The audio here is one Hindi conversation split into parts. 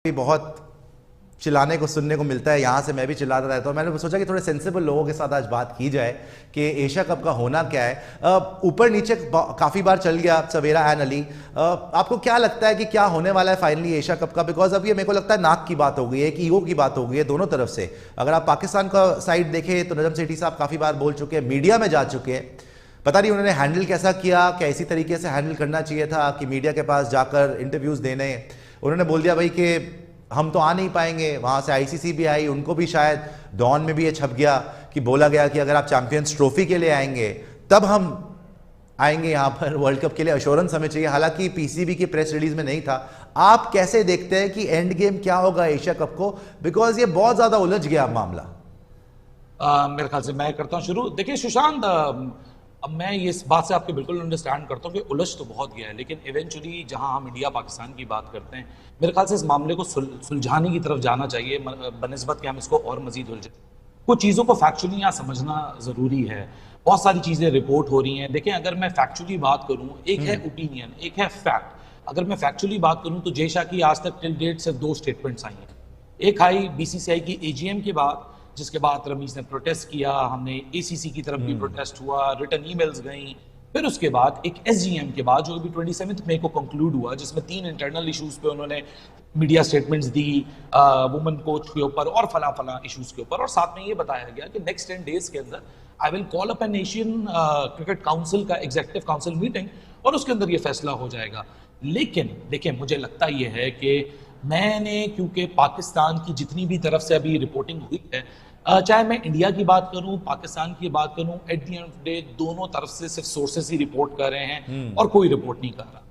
भी बहुत चिल्लाने को सुनने को मिलता है, यहाँ से मैं भी चिल्लाता रहता हूँ। मैंने सोचा कि थोड़े सेंसिबल लोगों के साथ आज बात की जाए कि एशिया कप का होना क्या है। ऊपर नीचे काफ़ी बार चल गया सवेरा एंड अली, आपको क्या लगता है कि क्या होने वाला है फाइनली एशिया कप का? बिकॉज अब ये मेरे को लगता है नाक की बात हो गई है, एक ईगो की बात हो गई है दोनों तरफ से। अगर आप पाकिस्तान का साइड देखें तो नजम सेठी साहब काफ़ी बार बोल चुके हैं, मीडिया में जा चुके हैं, पता नहीं उन्होंने हैंडल कैसा किया, क्या इसी तरीके से हैंडल करना चाहिए था कि मीडिया के पास जाकर इंटरव्यूज़ देने। उन्होंने बोल दिया भाई कि हम तो आ नहीं पाएंगे, वहाँ से आईसीसी भी आई, उनको भी शायद डॉन में भी ये छप गया कि बोला गया कि अगर आप चैंपियंस ट्रॉफी के लिए आएंगे तब हम आएंगे यहाँ पर, वर्ल्ड कप के लिए अश्योरेंस हमें चाहिए। हालांकि पीसीबी की प्रेस रिलीज में नहीं था। आप कैसे देखते हैं कि एंड गेम क्या होगा एशिया कप को? बिकॉज ये बहुत ज़्यादा उलझ गया मामला। मेरे ख्याल से मैं करता हूँ शुरू। देखिए सुशांत, अब मैं ये इस बात से आपके बिल्कुल अंडरस्टैंड करता हूँ कि उलझ तो बहुत गया है, लेकिन इवेंचुअली जहाँ हम इंडिया पाकिस्तान की बात करते हैं, मेरे ख्याल से इस मामले को सुलझाने की तरफ जाना चाहिए बनिस्बत कि हम इसको और मजीद उलझे। कुछ चीज़ों को फैक्चुअली यहाँ समझना ज़रूरी है। बहुत सारी चीज़ें रिपोर्ट हो रही हैं। देखें, अगर मैं फैक्चुअली बात करूँ, एक है ओपिनियन, एक है फैक्ट। अगर मैं फैक्चुअली बात करूँ तो जय शाह की आज तक टिल डेट सिर्फ 2 स्टेटमेंट्स आई हैं। एक आई बीसीसीआई की एजीएम के बाद, जिसके बाद रमीज ने प्रोटेस्ट किया, हमने एसीसी की तरफ भी प्रोटेस्ट हुआ, रिटर्न ईमेल्स गई। फिर उसके बाद एक एसजीएम के बाद जो अभी 27 मई को कंक्लूड हुआ, जिसमें 3 इंटरनल इश्यूज पे उन्होंने मीडिया स्टेटमेंट्स दी, वुमेन कोच के ऊपर और फला फला इश्यूज के ऊपर, और साथ में ये बताया गया कि नेक्स्ट 10 डेज के अंदर I will call up an Asian cricket council का एग्जीक्यूटिव काउंसिल मीटिंग और उसके अंदर ये फैसला हो जाएगा। लेकिन देखिए, मुझे लगता ये है कि मैंने, क्योंकि पाकिस्तान की जितनी भी तरफ से अभी रिपोर्टिंग हुई है, चाहे मैं इंडिया की बात करूं, पाकिस्तान की बात करूं, at the end of day दोनों तरफ से सिर्फ सोर्सेस ही रिपोर्ट कर रहे हैं और कोई रिपोर्ट नहीं कर रहा।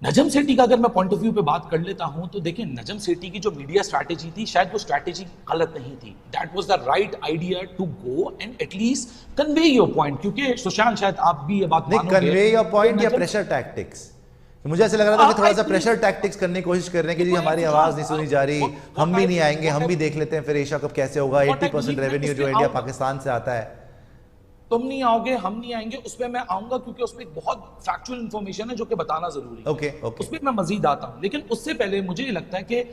नजम सेठी का अगर मैं पॉइंट ऑफ व्यू पे बात कर लेता हूं तो देखिए, नजम सेठी की जो मीडिया स्ट्रैटेजी थी, शायद वो स्ट्रैटेजी गलत नहीं थी। That was the right idea to go and at least convey your point. क्योंकि सुशांत, शायद आप भी ये बात मानोगे, कन्वे योर पॉइंट या प्रेशर टैक्टिक्स। मुझे ऐसे लग रहा था कि थोड़ा सा प्रेशर टैक्टिक्स करने की कोशिश कर रहे हैं कि जी हमारी आवाज नहीं सुनी जा रही, हम भी नहीं आएंगे, हम भी देख लेते हैं फिर एशिया कप कैसे होगा। 80% रेवेन्यू जो इंडिया पाकिस्तान से आता है, तुम नहीं आओगे, हम नहीं आएंगे, उसमें मैं आऊंगा क्योंकि उसमें एक बहुत फैक्चुअल इंफॉर्मेशन है जो कि बताना जरूरी है। ओके। उसमें मैं मजीद आता हूं, लेकिन उससे पहले मुझे लगता है कि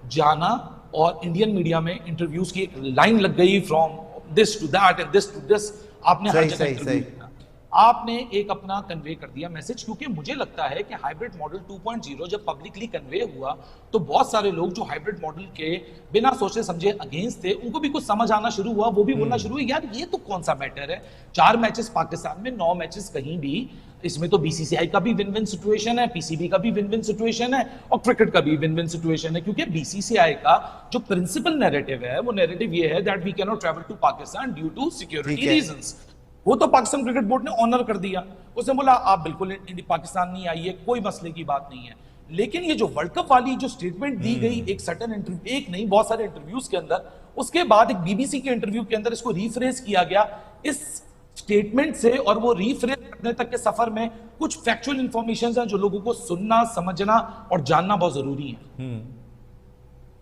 जाना और इंडियन मीडिया में इंटरव्यूज की एक लाइन लग गई, from this to that and this to this. आपने हर जगह इंटरव्यू किया, आपने एक अपना कन्वे कर दिया मैसेज। क्योंकि मुझे लगता है कि हाइब्रिड मॉडल 2.0 जब पब्लिकली कन्वे हुआ तो बहुत सारे लोग जो हाइब्रिड मॉडल के बिना सोचे समझे अगेंस्ट थे, उनको भी कुछ समझ आना शुरू हुआ। वो भी बोलना शुरू हुआ, यार ये तो कौन सा मैटर है, 4 मैचेस पाकिस्तान में, 9 मैचेस कहीं भी, इसमें तो बीसीसीआई का भी विन विन सिचुएशन है, पीसीबी का भी विन विन सिचुएशन है और क्रिकेट का भी विन विन सिचुएशन है। क्योंकि बीसीसीआई का जो प्रिंसिपल नैरेटिव है, वो नैरेटिव ये है that we can not travel to Pakistan due to security reasons. वो तो पाकिस्तान क्रिकेट बोर्ड ने ऑनर कर दिया, उसने बोला आप बिल्कुल पाकिस्तान नहीं आइए, कोई मसले की बात नहीं है। लेकिन ये जो वर्ल्ड कप वाली जो स्टेटमेंट दी गई एक सर्टेन इंटरव्यू, एक नहीं बहुत सारे इंटरव्यूज के अंदर, उसके बाद एक बीबीसी के इंटरव्यू के अंदर इसको रीफ्रेज किया गया इस स्टेटमेंट से, और वो रीफ्रेज करने तक के सफर में कुछ फैक्चुअल इंफॉर्मेशन है जो लोगों को सुनना, समझना और जानना बहुत जरूरी है।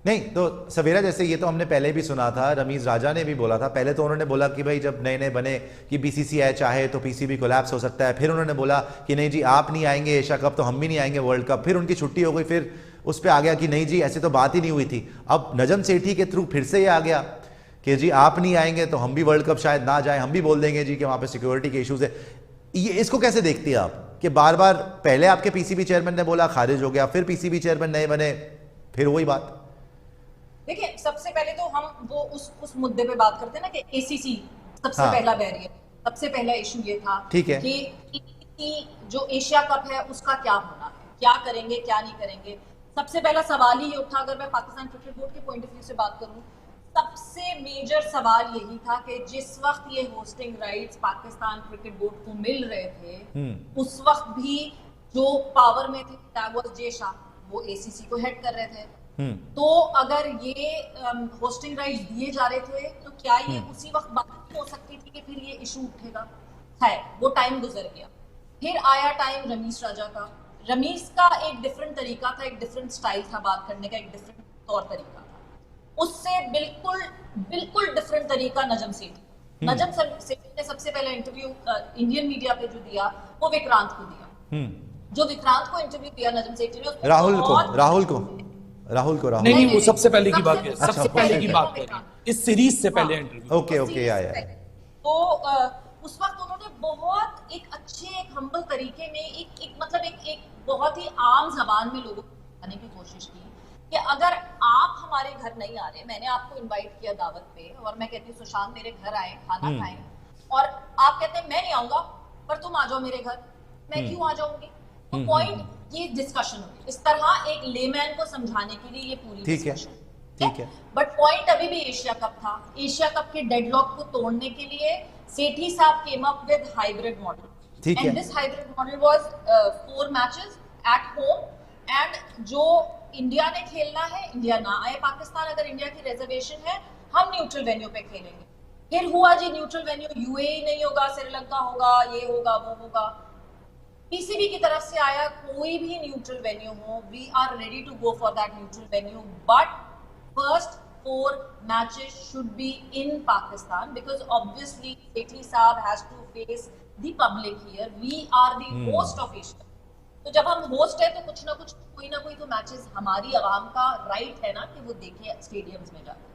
नहीं तो सवेरा जैसे ये तो हमने पहले भी सुना था, रमीज राजा ने भी बोला था। पहले तो उन्होंने बोला कि भाई जब नए नए बने कि बीसीसीआई चाहे तो पीसीबी कोलैप्स हो सकता है। फिर उन्होंने बोला कि नहीं जी आप नहीं आएंगे एशिया कप तो हम भी नहीं आएंगे वर्ल्ड कप। फिर उनकी छुट्टी हो गई, फिर उस पर आ गया कि नहीं जी ऐसे तो बात ही नहीं हुई थी। अब नजम सेठी के थ्रू फिर से ये आ गया कि जी आप नहीं आएंगे तो हम भी वर्ल्ड कप शायद ना जाए, हम भी बोल देंगे जी कि वहाँ पर सिक्योरिटी के इशूज है। ये इसको कैसे देखती है आप कि बार बार पहले आपके पीसीबी चेयरमैन ने बोला, खारिज हो गया, फिर पीसीबी चेयरमैन नए बने, फिर वही बात। देखिए, सबसे पहले तो हम वो उस मुद्दे पे बात करते हैं ना कि एसीसी सबसे पहला बैरियर, सबसे पहला इशू ये था कि जो एशिया कप है उसका क्या होना है, क्या करेंगे क्या नहीं करेंगे। सबसे पहला सवाल ही ये उठा, अगर मैं पाकिस्तान क्रिकेट बोर्ड के पॉइंट ऑफ व्यू से बात करूं, सबसे मेजर सवाल यही था कि जिस वक्त ये hosting rights Pakistan cricket board को मिल रहे थे, उस वक्त भी जो पावर में थे दैट वाज जय शाह, वो एसीसी को हेड कर रहे थे। तो अगर ये होस्टिंग राइट्स दिए जा रहे थे तो क्या ये उसी वक्त बात हो सकती थी कि फिर ये इशू उठेगा? है, वो टाइम गुजर गया। फिर आया टाइम रमीज राजा का। रमीज का एक डिफरेंट तरीका था, एक डिफरेंट स्टाइल था बात करने का, एक डिफरेंट तौर तरीका था। उससे बिल्कुल डिफरेंट तरीका नजम सेठी। नजम सेठी ने सबसे पहले इंटरव्यू इंडियन मीडिया पे जो दिया वो विक्रांत को दिया। जो विक्रांत को इंटरव्यू दिया नजम सेठी ने, राहुल को राहुल को नहीं वो सबसे पहले की बात है, अच्छा, सबसे पहले की बात है, इस सीरीज से पहले इंटरव्यू। ओके ओके आया। तो उस वक्त उन्होंने बहुत एक अच्छे एक हम्बल तरीके में एक मतलब एक बहुत ही आम जबान में लोगों को बताने की कोशिश की कि अगर आप हमारे घर नहीं आ रहे, मैंने आपको इनवाइट किया दावत पे और मैं कहती हूँ सुशांत मेरे घर आए, खाना खाएं, और आप कहते हैं मैं नहीं आऊंगा पर तुम आ जाओ मेरे घर, मैं क्यों आ जाऊंगी? तो पॉइंट ये डिस्कशन होगी, इस तरह एक लेमैन को समझाने के लिए ये पूरी डिस्कशन, ठीक है। बट पॉइंट अभी भी एशिया कप था। एशिया कप के डेडलॉक को तोड़ने के लिए सेठी साहब came up with hybrid model, and this hybrid model was 4 matches at home, and जो इंडिया ने खेलना है, इंडिया ना आए पाकिस्तान, अगर इंडिया की रिजर्वेशन है हम न्यूट्रल वेन्यू पे खेलेंगे। फिर हुआ जी न्यूट्रल वेन्यू, यूएई नहीं होगा, श्रीलंका होगा, ये होगा वो होगा। पीसीबी की तरफ से आया कोई भी न्यूट्रल वेन्यू हो, we are ready to go for that neutral venue, but first 4 matches should be in Pakistan because obviously Sethi Saab has to face the public here. We are the host of Asia. तो जब हम होस्ट है तो कुछ ना कुछ कोई ना कोई तो मैचेस हमारी आवाम का राइट है ना कि वो देखे स्टेडियम्स में जाकर।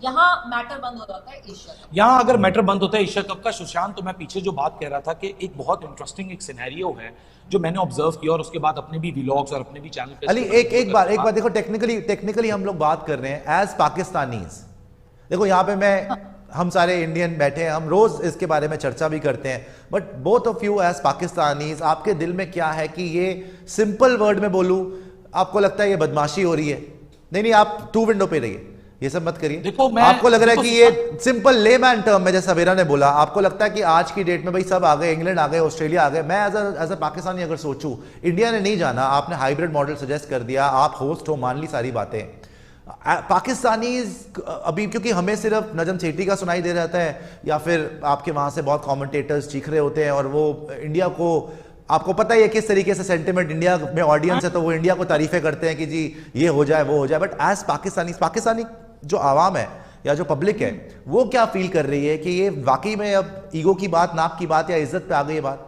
यहाँ मैटर बंद हो जाता है एशिया कप। यहाँ अगर मैटर बंद होता है एशिया कप का, सुशांत, तो मैं पीछे जो बात कह रहा था कि एक बहुत इंटरेस्टिंग एक सिनेरियो है जो मैंने ऑब्जर्व किया और उसके बाद अपने भी व्लॉग्स और अपने भी चैनल पे अली एक बार देखो, टेक्निकली हम लोग बात कर रहे हैं एज पाकिस्तानीज। देखो यहाँ पे हम सारे इंडियन बैठे हैं, हम रोज इसके बारे में चर्चा भी करते हैं, but both of you as Pakistanis, आपके दिल में क्या है कि ये सिंपल वर्ड में बोलूं, आपको लगता है ये बदमाशी हो रही है? नहीं आप 2 विंडो पे रहिए, ये सब मत करिए। देखो आपको लग रहा है कि ये सिंपल लेमैन टर्म में, जैसा सवेरा ने बोला, आपको लगता है कि आज की डेट में भाई सब आ गए, इंग्लैंड आ गए, ऑस्ट्रेलिया आ गए। मैं एज अ पाकिस्तानी अगर सोचूं, इंडिया ने नहीं जाना, आपने हाइब्रिड मॉडल सजेस्ट कर दिया, आप होस्ट हो, मान ली सारी बातें, पाकिस्तानी अभी क्योंकि हमें सिर्फ नजम सेठी का सुनाई दे रहता है या फिर आपके वहां से बहुत कमेंटेटर्स चीख रहे होते हैं और वो इंडिया को, आपको पता ही है किस तरीके से सेंटिमेंट इंडिया में ऑडियंस है, तो वो इंडिया को तारीफें करते हैं कि जी ये हो जाए वो हो जाए, बट एज पाकिस्तानी जो आवाम है या जो पब्लिक है वो क्या फील कर रही है कि ये वाकई में अब ईगो की बात, नाक की बात या इज्जत पे आ गई ये बात?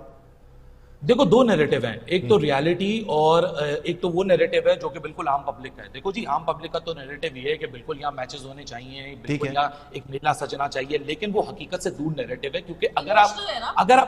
देखो 2 नैरेटिव हैं, एक तो रियलिटी और एक तो वो नैरेटिव है जो कि बिल्कुल आम पब्लिक का है। देखो जी, आम पब्लिक का तो नैरेटिव ये है कि बिल्कुल यहाँ मैचेस होने चाहिए, बिल्कुल यहाँ एक मेला सजना चाहिए, लेकिन वो हकीकत से दूर नैरेटिव है। क्योंकि अगर आप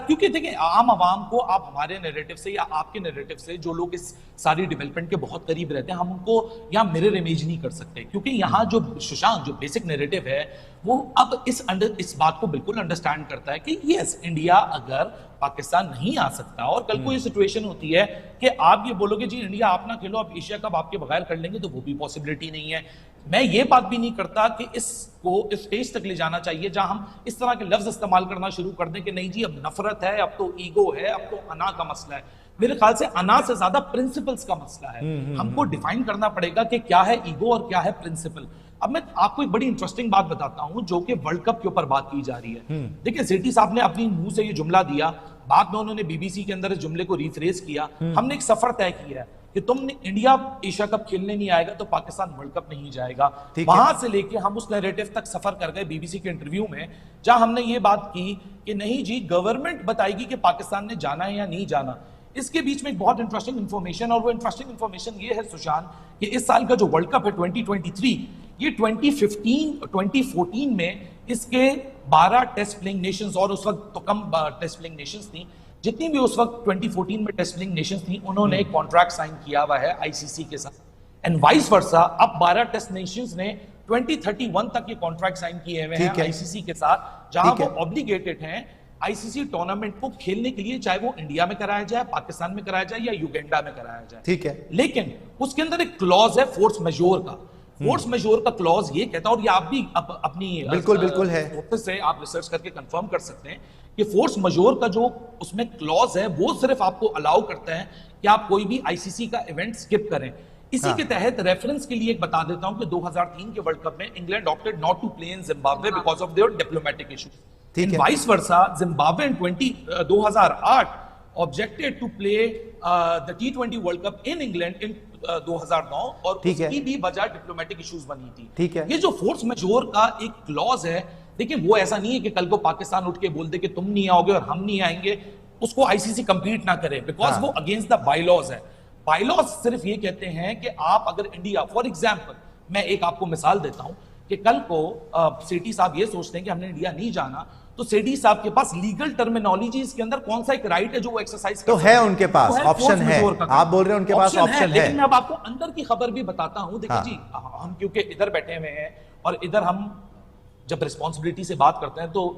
क्योंकि देखिए आम आवाम को आप हमारे नैरेटिव से या आपके नैरेटिव से, जो लोग इस सारी डेवलपमेंट के बहुत करीब रहते हैं, हम उनको यहाँ मिरर इमेज नहीं कर सकते, क्योंकि यहाँ जो सुशांत जो बेसिक नैरेटिव है वो अब इस बात को बिल्कुल अंडरस्टैंड करता है कि यस, इंडिया अगर पाकिस्तान नहीं आ सकता और कल को ये सिचुएशन होती है कि आप ये बोलोगे जी इंडिया आप ना खेलो, आप एशिया कप आपके बगैर कर लेंगे, तो वो भी पॉसिबिलिटी नहीं है। मैं ये बात भी नहीं करता कि इसको इस स्टेज तक ले जाना चाहिए जहां हम इस तरह के लफ्ज इस्तेमाल करना शुरू कर दें कि नहीं जी अब नफरत है, अब तो ईगो है, अब तो अना का मसला है। मेरे ख्याल से अना से ज्यादा प्रिंसिपल्स का मसला है। हमको डिफाइन करना पड़ेगा कि क्या है ईगो और क्या है प्रिंसिपल। अब मैं आपको एक बड़ी इंटरेस्टिंग बात बताता हूं जो कि वर्ल्ड कप के ऊपर बात की जा रही है। देखिए सेठी साहब ने अपनी मुंह से ये जुमला दिया, बाद में उन्होंने बीबीसी के अंदर इस जुमले को रिफ्रेज किया, हमने एक सफर तय किया है कि तुमने इंडिया एशिया कप खेलने नहीं आएगा तो पाकिस्तान वर्ल्ड कप नहीं जाएगा। वहां से लेके हम उस नैरेटिव तक सफर कर गए बीबीसी के इंटरव्यू में, जहां हमने ये बात की कि नहीं जी गवर्नमेंट बताएगी कि पाकिस्तान ने जाना है या नहीं जाना। इसके बीच में एक बहुत इंटरेस्टिंग इंफॉर्मेशन, और वो इंटरेस्टिंग इंफॉर्मेशन ये है सुशांत कि इस साल का जो वर्ल्ड कप है 2023, ये 2014 में इसके 12 टेस्ट प्लेइंग नेशंस, और उस वक्त तो कम टेस्ट प्लेइंग नेशंस थी, जितनी भी उस वक्त 2014 में टेस्ट प्लेइंग नेशंस थी, उन्होंने एक कॉन्ट्रैक्ट साइन किया हुआ है आईसीसी के साथ, एंड वाइस वर्सा अब 12 टेस्ट नेशंस ने 2031 तक ये कॉन्ट्रैक्ट साइन किए हुए हैं आईसीसी के साथ, जहां वो ऑब्लिगेटेड हैं आईसीसी टूर्नामेंट को खेलने के लिए, चाहे वो इंडिया में कराया जाए, पाकिस्तान में कराया जाए या युगांडा में कराया जाए। ठीक है, लेकिन उसके अंदर एक क्लॉज है फोर्स मेजोर का। फोर्स मेजोर का क्लॉज ये कहता है, और ये आप भी अपनी बिल्कुल है से आप रिसर्च करके कंफर्म कर सकते हैं कि फोर्स मेजोर का जो उसमें क्लॉज है वो सिर्फ आपको अलाउ करता है कि आप कोई भी आईसीसी का इवेंट स्किप करें। इसी के तहत रेफरेंस के लिए एक बता देता हूं कि 2003 के वर्ल्ड कप में England opted not to play in Zimbabwe because of their diplomatic issues, and vice versa Zimbabwe in 2008 objected to play the T20 world cup in England in 2009, और उसकी भी वजह डिप्लोमेटिक इश्यूज बनी थी। ठीक है, ये जो फोर्स मेजोर का एक क्लॉज है, देखिए वो ऐसा नहीं है कि कल को पाकिस्तान उठ के बोल दे कि तुम नहीं आओगे और हम नहीं आएंगे, उसको आईसीसी कंप्लीट ना करे, बिकॉज वो अगेंस्ट द बायलॉज है। बायलॉज सिर्फ ये कहते हैं कि आप अगर इंडिया, फॉर एग्जाम्पल मैं एक आपको मिसाल देता हूं कि कल को सेठी साहब ये सोचते हैं कि हमने इंडिया नहीं जाना, तो सेठी साहब के पास लीगल टर्मिनोलॉजीज के अंदर कौन सा एक राइट है जो वो एक्सरसाइज तो है, उनके पास ऑप्शन है। आप बोल रहे हैं उनके पास ऑप्शन है, लेकिन मैं अब आपको अंदर की खबर भी बताता हूं। देखिए जी, हम क्योंकि इधर बैठे हुए हैं और इधर हम जब रिस्पॉन्सिबिलिटी से बात करते हैं तो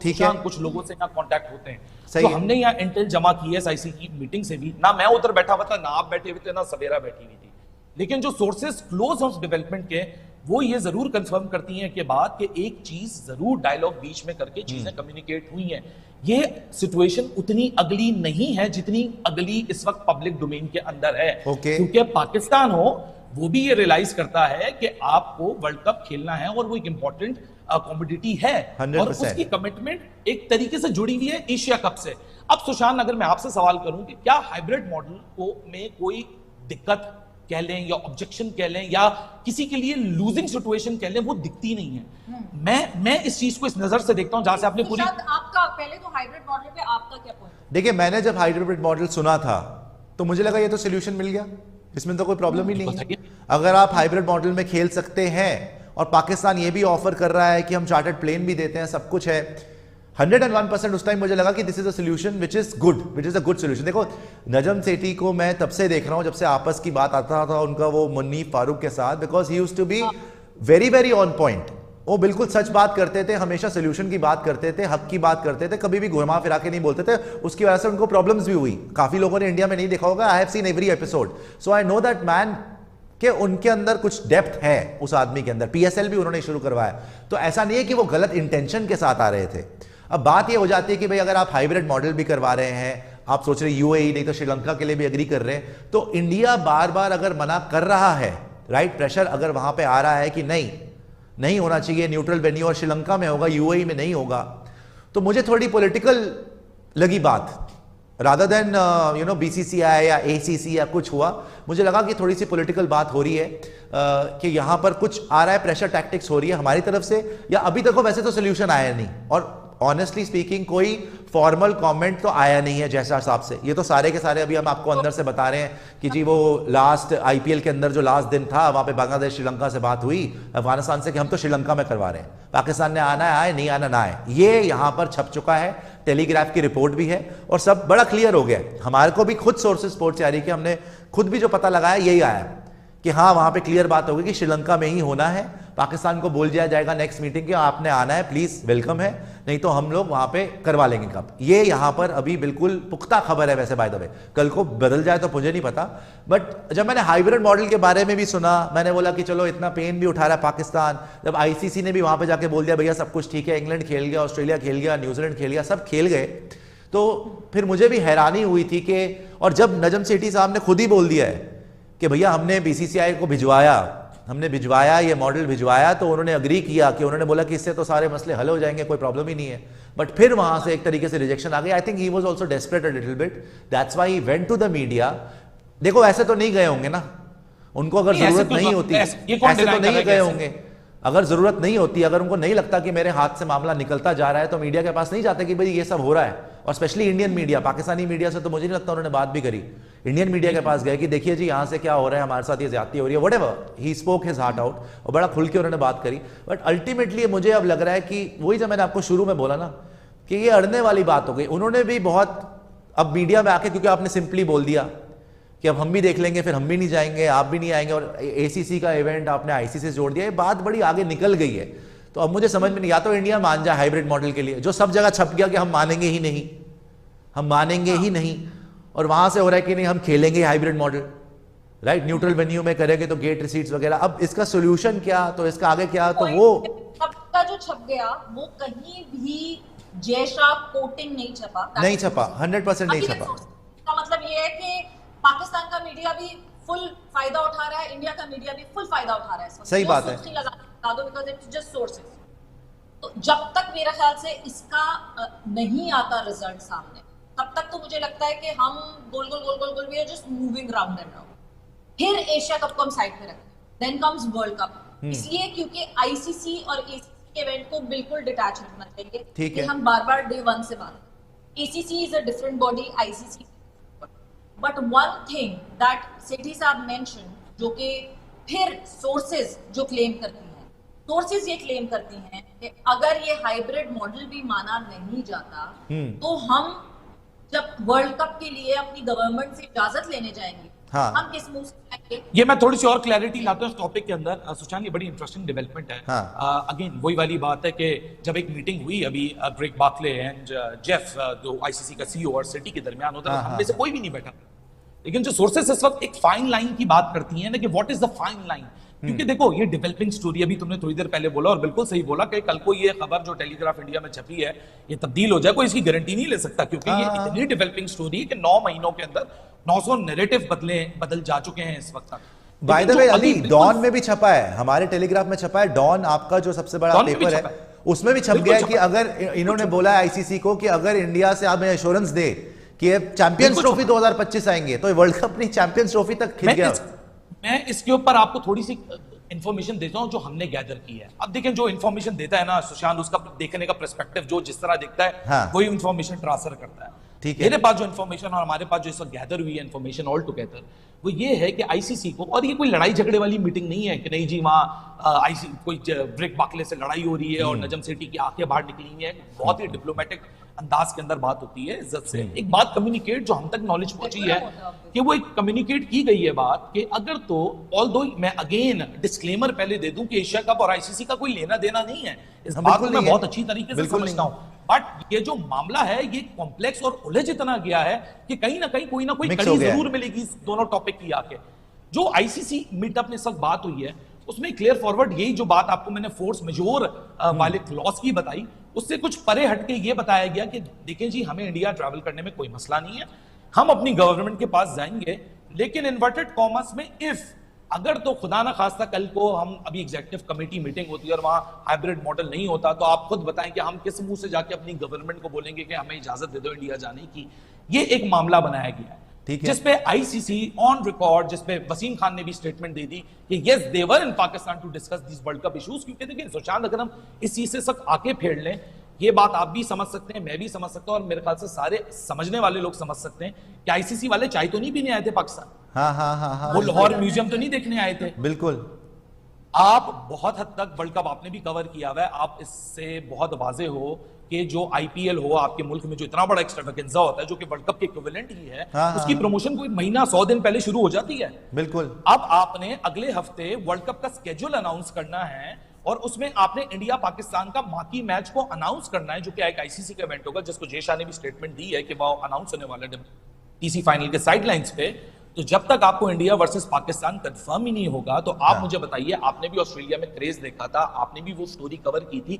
कुछ लोगों से यहाँ कांटेक्ट होते हैं, तो हमने यहाँ इंटेल जमा की है SIC की मीटिंग से भी, ना मैं उधर बैठा हुआ था, ना आप बैठे हुए थे, ना सवेरा बैठी हुई थी, लेकिन जो सोर्सेस क्लोज हाउस डेवलपमेंट के वो ये जरूर कंफर्म करती हैं कि बात कि एक चीज जरूर डायलॉग बीच में करके चीजें कम्युनिकेट हुई हैं। ये सिचुएशन उतनी अगली नहीं है जितनी अगली इस वक्त पब्लिक डोमेन के अंदर है, क्योंकि पाकिस्तान हो वो भी ये रियलाइज करता है कि आपको वर्ल्ड कप खेलना है और वो एक इंपॉर्टेंट कॉमोडिटी है 100%। और उसकी कमिटमेंट एक तरीके से जुड़ी हुई है एशिया कप से। अब सुशांत, अगर मैं आपसे सवाल करूं कि क्या हाइब्रिड मॉडल को में कोई दिक्कत कह लें या ऑब्जेक्शन कह लें या किसी के लिए लूजिंग सिचुएशन कह लें, वो दिखती नहीं है। मैं इस चीज को इस नजर से देखता हूं जहां से आपने पूरी आपका पहले तो हाइब्रिड मॉडल पे आपका क्या पॉइंट है? देखिए, मैंने जब हाइब्रिड मॉडल सुना था तो मुझे लगा ये तो सोल्यूशन मिल गया, इसमें तो कोई प्रॉब्लम ही नहीं है। अगर आप हाइब्रिड मॉडल में खेल सकते हैं और पाकिस्तान ये भी ऑफर कर रहा है कि हम चार्टर्ड प्लेन भी देते हैं, सब कुछ है, 101% उस टाइम मुझे लगा कि this is a solution which is a good solution. देखो, नजम सेठी को मैं तब से देख रहा हूं जब से आपस की बात आता था उनका वो मुन्नीफ फारूक के साथ, because he used to be very very on point. वो बिल्कुल सच बात करते थे, हमेशा सोल्यूशन की बात करते थे, हक की बात करते थे, कभी भी घुमा फिरा के नहीं बोलते थे। उसकी वजह से उनको प्रॉब्लम्स भी हुई, काफी लोगों ने इंडिया में नहीं देखा होगा, I have seen every episode, so I know that man कि उनके अंदर कुछ डेप्थ है उस आदमी के अंदर। PSL भी उन्होंने शुरू करवाया, तो ऐसा नहीं है कि वो गलत इंटेंशन के साथ आ रहे थे। अब बात ये हो जाती है कि भाई अगर आप हाइब्रिड मॉडल भी करवा रहे हैं, आप सोच रहे UAE नहीं तो श्रीलंका के लिए भी एग्री कर रहे हैं, तो इंडिया बार बार अगर मना कर रहा है, राइट, प्रेशर अगर वहां पे आ रहा है कि नहीं होना चाहिए, न्यूट्रल वेन्यू और श्रीलंका में होगा, UAE में नहीं होगा, तो मुझे थोड़ी पॉलिटिकल लगी बात, रादर देन BCCI या ACC या कुछ हुआ, मुझे लगा कि थोड़ी सी पॉलिटिकल बात हो रही है, कि यहां पर कुछ आ रहा है, प्रेशर टैक्टिक्स हो रही है हमारी तरफ से, या अभी तक वैसे तो सोल्यूशन आया नहीं, और ऑनेस्टली स्पीकिंग कोई फॉर्मल कमेंट तो आया नहीं है जैसा हिसाब से। ये तो सारे के सारे अभी हम आपको अंदर से बता रहे हैं कि जी वो लास्ट IPL के अंदर जो लास्ट दिन था वहां पे बांग्लादेश श्रीलंका से बात हुई, अफगानिस्तान से, कि हम तो श्रीलंका में करवा रहे हैं, पाकिस्तान ने आना है आए, नहीं आना ना आए, ये यहां पर छप चुका है, टेलीग्राफ की रिपोर्ट भी है और सब बड़ा क्लियर हो गया। हमारे को भी खुद सोर्सेज रिपोर्ट से आ रही है कि हमने खुद भी जो पता लगाया यही आया कि हाँ वहां पे क्लियर बात होगी कि श्रीलंका में ही होना है, पाकिस्तान को बोल दिया जाएगा नेक्स्ट मीटिंग कि आपने आना है, प्लीज वेलकम है, नहीं तो हम लोग वहां पे करवा लेंगे कब। ये यहां पर अभी बिल्कुल पुख्ता खबर है, वैसे बाय द वे कल को बदल जाए तो मुझे नहीं पता, बट जब मैंने हाइब्रिड मॉडल के बारे में भी सुना, मैंने बोला कि चलो इतना पेन भी उठा रहा है पाकिस्तान, जब ICC ने भी वहां पर जाके बोल दिया भैया सब कुछ ठीक है, इंग्लैंड खेल गया, ऑस्ट्रेलिया खेल गया, न्यूजीलैंड खेल गया, सब खेल गए, तो फिर मुझे भी हैरानी हुई थी कि, और जब नजम सेठी साहब ने खुद ही बोल दिया है कि भैया हमने BCCI को भिजवाया, ये मॉडल भिजवाया, तो उन्होंने अग्री किया, कि उन्होंने बोला कि इससे तो सारे मसले हल हो जाएंगे, कोई प्रॉब्लम ही नहीं है, बट फिर वहां से एक तरीके से रिजेक्शन आ गई। I think he was also desperate a little bit, that's why he went to the media. देखो ऐसे तो नहीं गए होंगे ना, उनको अगर जरूरत नहीं होती, ऐसे तो नहीं गए होंगे, अगर जरूरत नहीं होती, अगर उनको नहीं लगता कि मेरे हाथ से मामला निकलता जा रहा है, तो मीडिया के पास नहीं जाते कि भाई ये सब हो रहा है, और specially Indian media, Pakistani media से तो मुझे नहीं लगता उन्होंने बात भी करी, इंडियन मीडिया के पास गए कि देखिए जी यहाँ से क्या हो रहा है, हमारे साथ ये ज्यादती हो रही है, whatever, he spoke his heart out, और बड़ा खुल के उन्होंने बात करी। बट अल्टीमेटली मुझे अब लग रहा है कि वही जब मैंने आपको शुरू में बोला ना कि ये अड़ने वाली बात हो गई, उन्होंने भी बहुत, अब मीडिया में आके, क्योंकि आपने सिंपली बोल दिया कि अब हम भी देख लेंगे, फिर हम भी नहीं जाएंगे, आप भी नहीं आएंगे, और ACC का इवेंट आपने ICC से जोड़ दिया, ये बात बड़ी आगे निकल गई है। तो अब मुझे समझ में नहीं, या तो इंडिया मान जाए हाइब्रिड मॉडल के लिए, जो सब जगह छप गया कि हम मानेंगे ही नहीं, हम मानेंगे ही नहीं, और वहां से हो रहा है कि नहीं हम खेलेंगे hybrid model, right, neutral venue में करेंगे तो गेट रिसीट्स वगैरह। अब इसका सोल्यूशन क्या, तो इसका आगे क्या, तो वो सबका जो छप गया वो कहीं भी जैसा कोटिंग नहीं छपा, 100% नहीं छपा। इसका मतलब ये है कि पाकिस्तान का मीडिया भी फुल फायदा उठा रहा है, इंडिया का मीडिया भी फुल फायदा उठा रहा है, सही बात है, बिकॉज़ इट्स जस्ट सोर्सेस। तो जब तक मेरे ख्याल से इसका नहीं आता रिजल्ट सामने, तब तक तो मुझे लगता है कि हम गोल we are just moving round and round. फिर एशिया कप को हम साइड पे रखते हैं, देन कम्स वर्ल्ड कप, इसलिए क्योंकि ICC और ACC के इवेंट को बिल्कुल डिटैच रखना चाहिए, ठीक है, हम बार-बार डे 1 से बात, ACC is a different body, ICC but one thing that Sethi साहब मेंशन, जो कि फिर सोर्सेज जो क्लेम करती हैं, सोर्सेज ये क्लेम करती हैं कि अगर ये हाइब्रिड मॉडल भी माना नहीं जाता तो हम जब वर्ल्ड कप के लिए अपनी गवर्नमेंट से इजाजत लेने जाएंगे, हाँ। हम किस मुंह से जाएंगे? ये मैं थोड़ी सी और क्लैरिटी लाता हूँ इस टॉपिक के अंदर। सुशांत, ये बड़ी इंटरेस्टिंग डेवलपमेंट है। हाँ। अगेन वही वाली बात है कि जब एक मीटिंग हुई अभी ग्रेग बार्कले एंड जेफ जो आईसीसी का सीईओ और सिटी के दरमियान होता है, हम में से कोई भी नहीं बैठा, लेकिन जो सोर्सेस इस वक्त एक फाइन लाइन की बात करती हैं ना कि what is the fine line. क्योंकि देखो ये डेवलपिंग स्टोरी, अभी तुमने थोड़ी देर पहले बोला और बिल्कुल सही बोला कि कल को ये खबर जो टेलीग्राफ इंडिया में छपी है ये तब्दील हो जाए, कोई इसकी गारंटी नहीं ले सकता, क्योंकि ये इतनी डेवलपिंग स्टोरी है कि 9 महीनों के अंदर 900 नैरेटिव बदल जा चुके हैं इस वक्त तक। By the way Ali, Dawn में भी छपा है, हमारे टेलीग्राफ में छपा है, डॉन आपका जो सबसे बड़ा पेपर है उसमें भी छप गया है कि अगर इन्होंने बोला आईसीसी को कि अगर इंडिया से आप एश्योरेंस दे कि चैंपियंस ट्रॉफी 2025 आएंगे तो वर्ल्ड कप नहीं, चैंपियंस ट्रॉफी तक खिंच गया। मैं इसके ऊपर आपको थोड़ी सी इंफॉर्मेशन देता हूं जो हमने गैदर की है। अब देखें, जो इंफॉर्मेशन देता है ना सुशांत, उसका देखने का पर्सपेक्टिव जो जिस तरह दिखता है, हाँ। वही इंफॉर्मेशन ट्रांसफर करता है। ठीक है, मेरे पास जो इंफॉर्मेशन और हमारे पास जो इस वक्त गैदर हुई है इंफॉर्मेशन ऑल टुगेदर, वो ये है कि आईसीसी को, और ये कोई लड़ाई झगड़े वाली मीटिंग नहीं है कि नहीं जी वहां आईसीसी कोई ग्रेग बार्कले से लड़ाई हो रही है और नजम सेठी की आंखें बाहर निकली हैं। बहुत ही डिप्लोमेटिक अंदाज के अंदर बात होती है, इज्जत से। एक बात कम्युनिकेट जो हम तक नॉलेज पहुंची है कि वो एक कम्युनिकेट की गई है बात कि अगर तो ऑल्दो मैं अगेन डिस्क्लेमर पहले दे दूं कि एशिया कप और आईसीसी का कोई लेना देना नहीं है, इस बात को मैं बहुत अच्छी तरीके से समझता हूं। बट ये जो मामला है ये कॉम्प्लेक्स और उलझ इतना गया है कि कहीं ना कहीं कोई ना कोई कड़ी जरूर मिलेगी इस दोनों टॉपिक की आके। जो आईसीसी मीटअप में सब बात हुई है उसमें क्लियर फॉरवर्ड यही जो बात आपको मैंने फोर्स मेजोर वाले क्लॉज की बताई, उससे कुछ परे हटके ये बताया गया कि देखें जी, हमें इंडिया ट्रैवल करने में कोई मसला नहीं है, हम अपनी गवर्नमेंट के पास जाएंगे, लेकिन इन्वर्टेड कॉमर्स में इफ अगर तो खुदा ना खास्ता कल को हम अभी एग्जीक्यूटिव कमेटी मीटिंग होती है और वहां हाइब्रिड मॉडल नहीं होता, तो आप खुद बताएं कि हम किस मुंह से जाके अपनी गवर्नमेंट को बोलेंगे कि हमें इजाजत दे दो इंडिया जाने की। ये एक मामला बनाया गया है जिसपे आईसीसी ऑन रिकॉर्ड, जिसपे वसीम खान ने भी स्टेटमेंट दे दी कि yes they were in Pakistan to discuss this world cup issues. क्योंकि देखिए सुशांत, अगर हम इस चीज से सब आके फेड़ लें, ये बात आप भी समझ सकते हैं, मैं भी समझ सकता हूं और मेरे ख्याल से सारे समझने वाले लोग समझ सकते हैं कि आईसीसी वाले चाय तो नहीं पीने आए थे पाकिस्तान। वो लाहौर म्यूजियम तो नहीं देखने आए थे। बिल्कुल। आप बहुत हद तक वर्ल्ड कप आपने भी कवर किया हुआ है, आप इससे बहुत वाजे हो कि जो आईपीएल हो आपके मुल्क में, जो इतना बड़ा एक्स्ट्रावेगेंजा होता है जो कि वर्ल्ड कप के इक्विवेलेंट ही है, उसकी प्रमोशन कोई महीना 100 दिन पहले शुरू हो जाती है। बिल्कुल। अब आपने अगले हफ्ते वर्ल्ड कप का स्केड्यूल अनाउंस करना है और उसमें आपने इंडिया पाकिस्तान का मार्की मैच को अनाउंस करना है, जो कि एक आईसीसी का इवेंट होगा, जिसको जय शाह ने भी स्टेटमेंट दी है कि वो अनाउंस होने वाला है टीसी फाइनल के साइडलाइंस पे। तो जब तक आपको इंडिया वर्सेस पाकिस्तान कंफर्म ही नहीं होगा, तो आप मुझे बताइए, आपने भी ऑस्ट्रेलिया में क्रेज देखा था, आपने भी वो स्टोरी कवर की थी,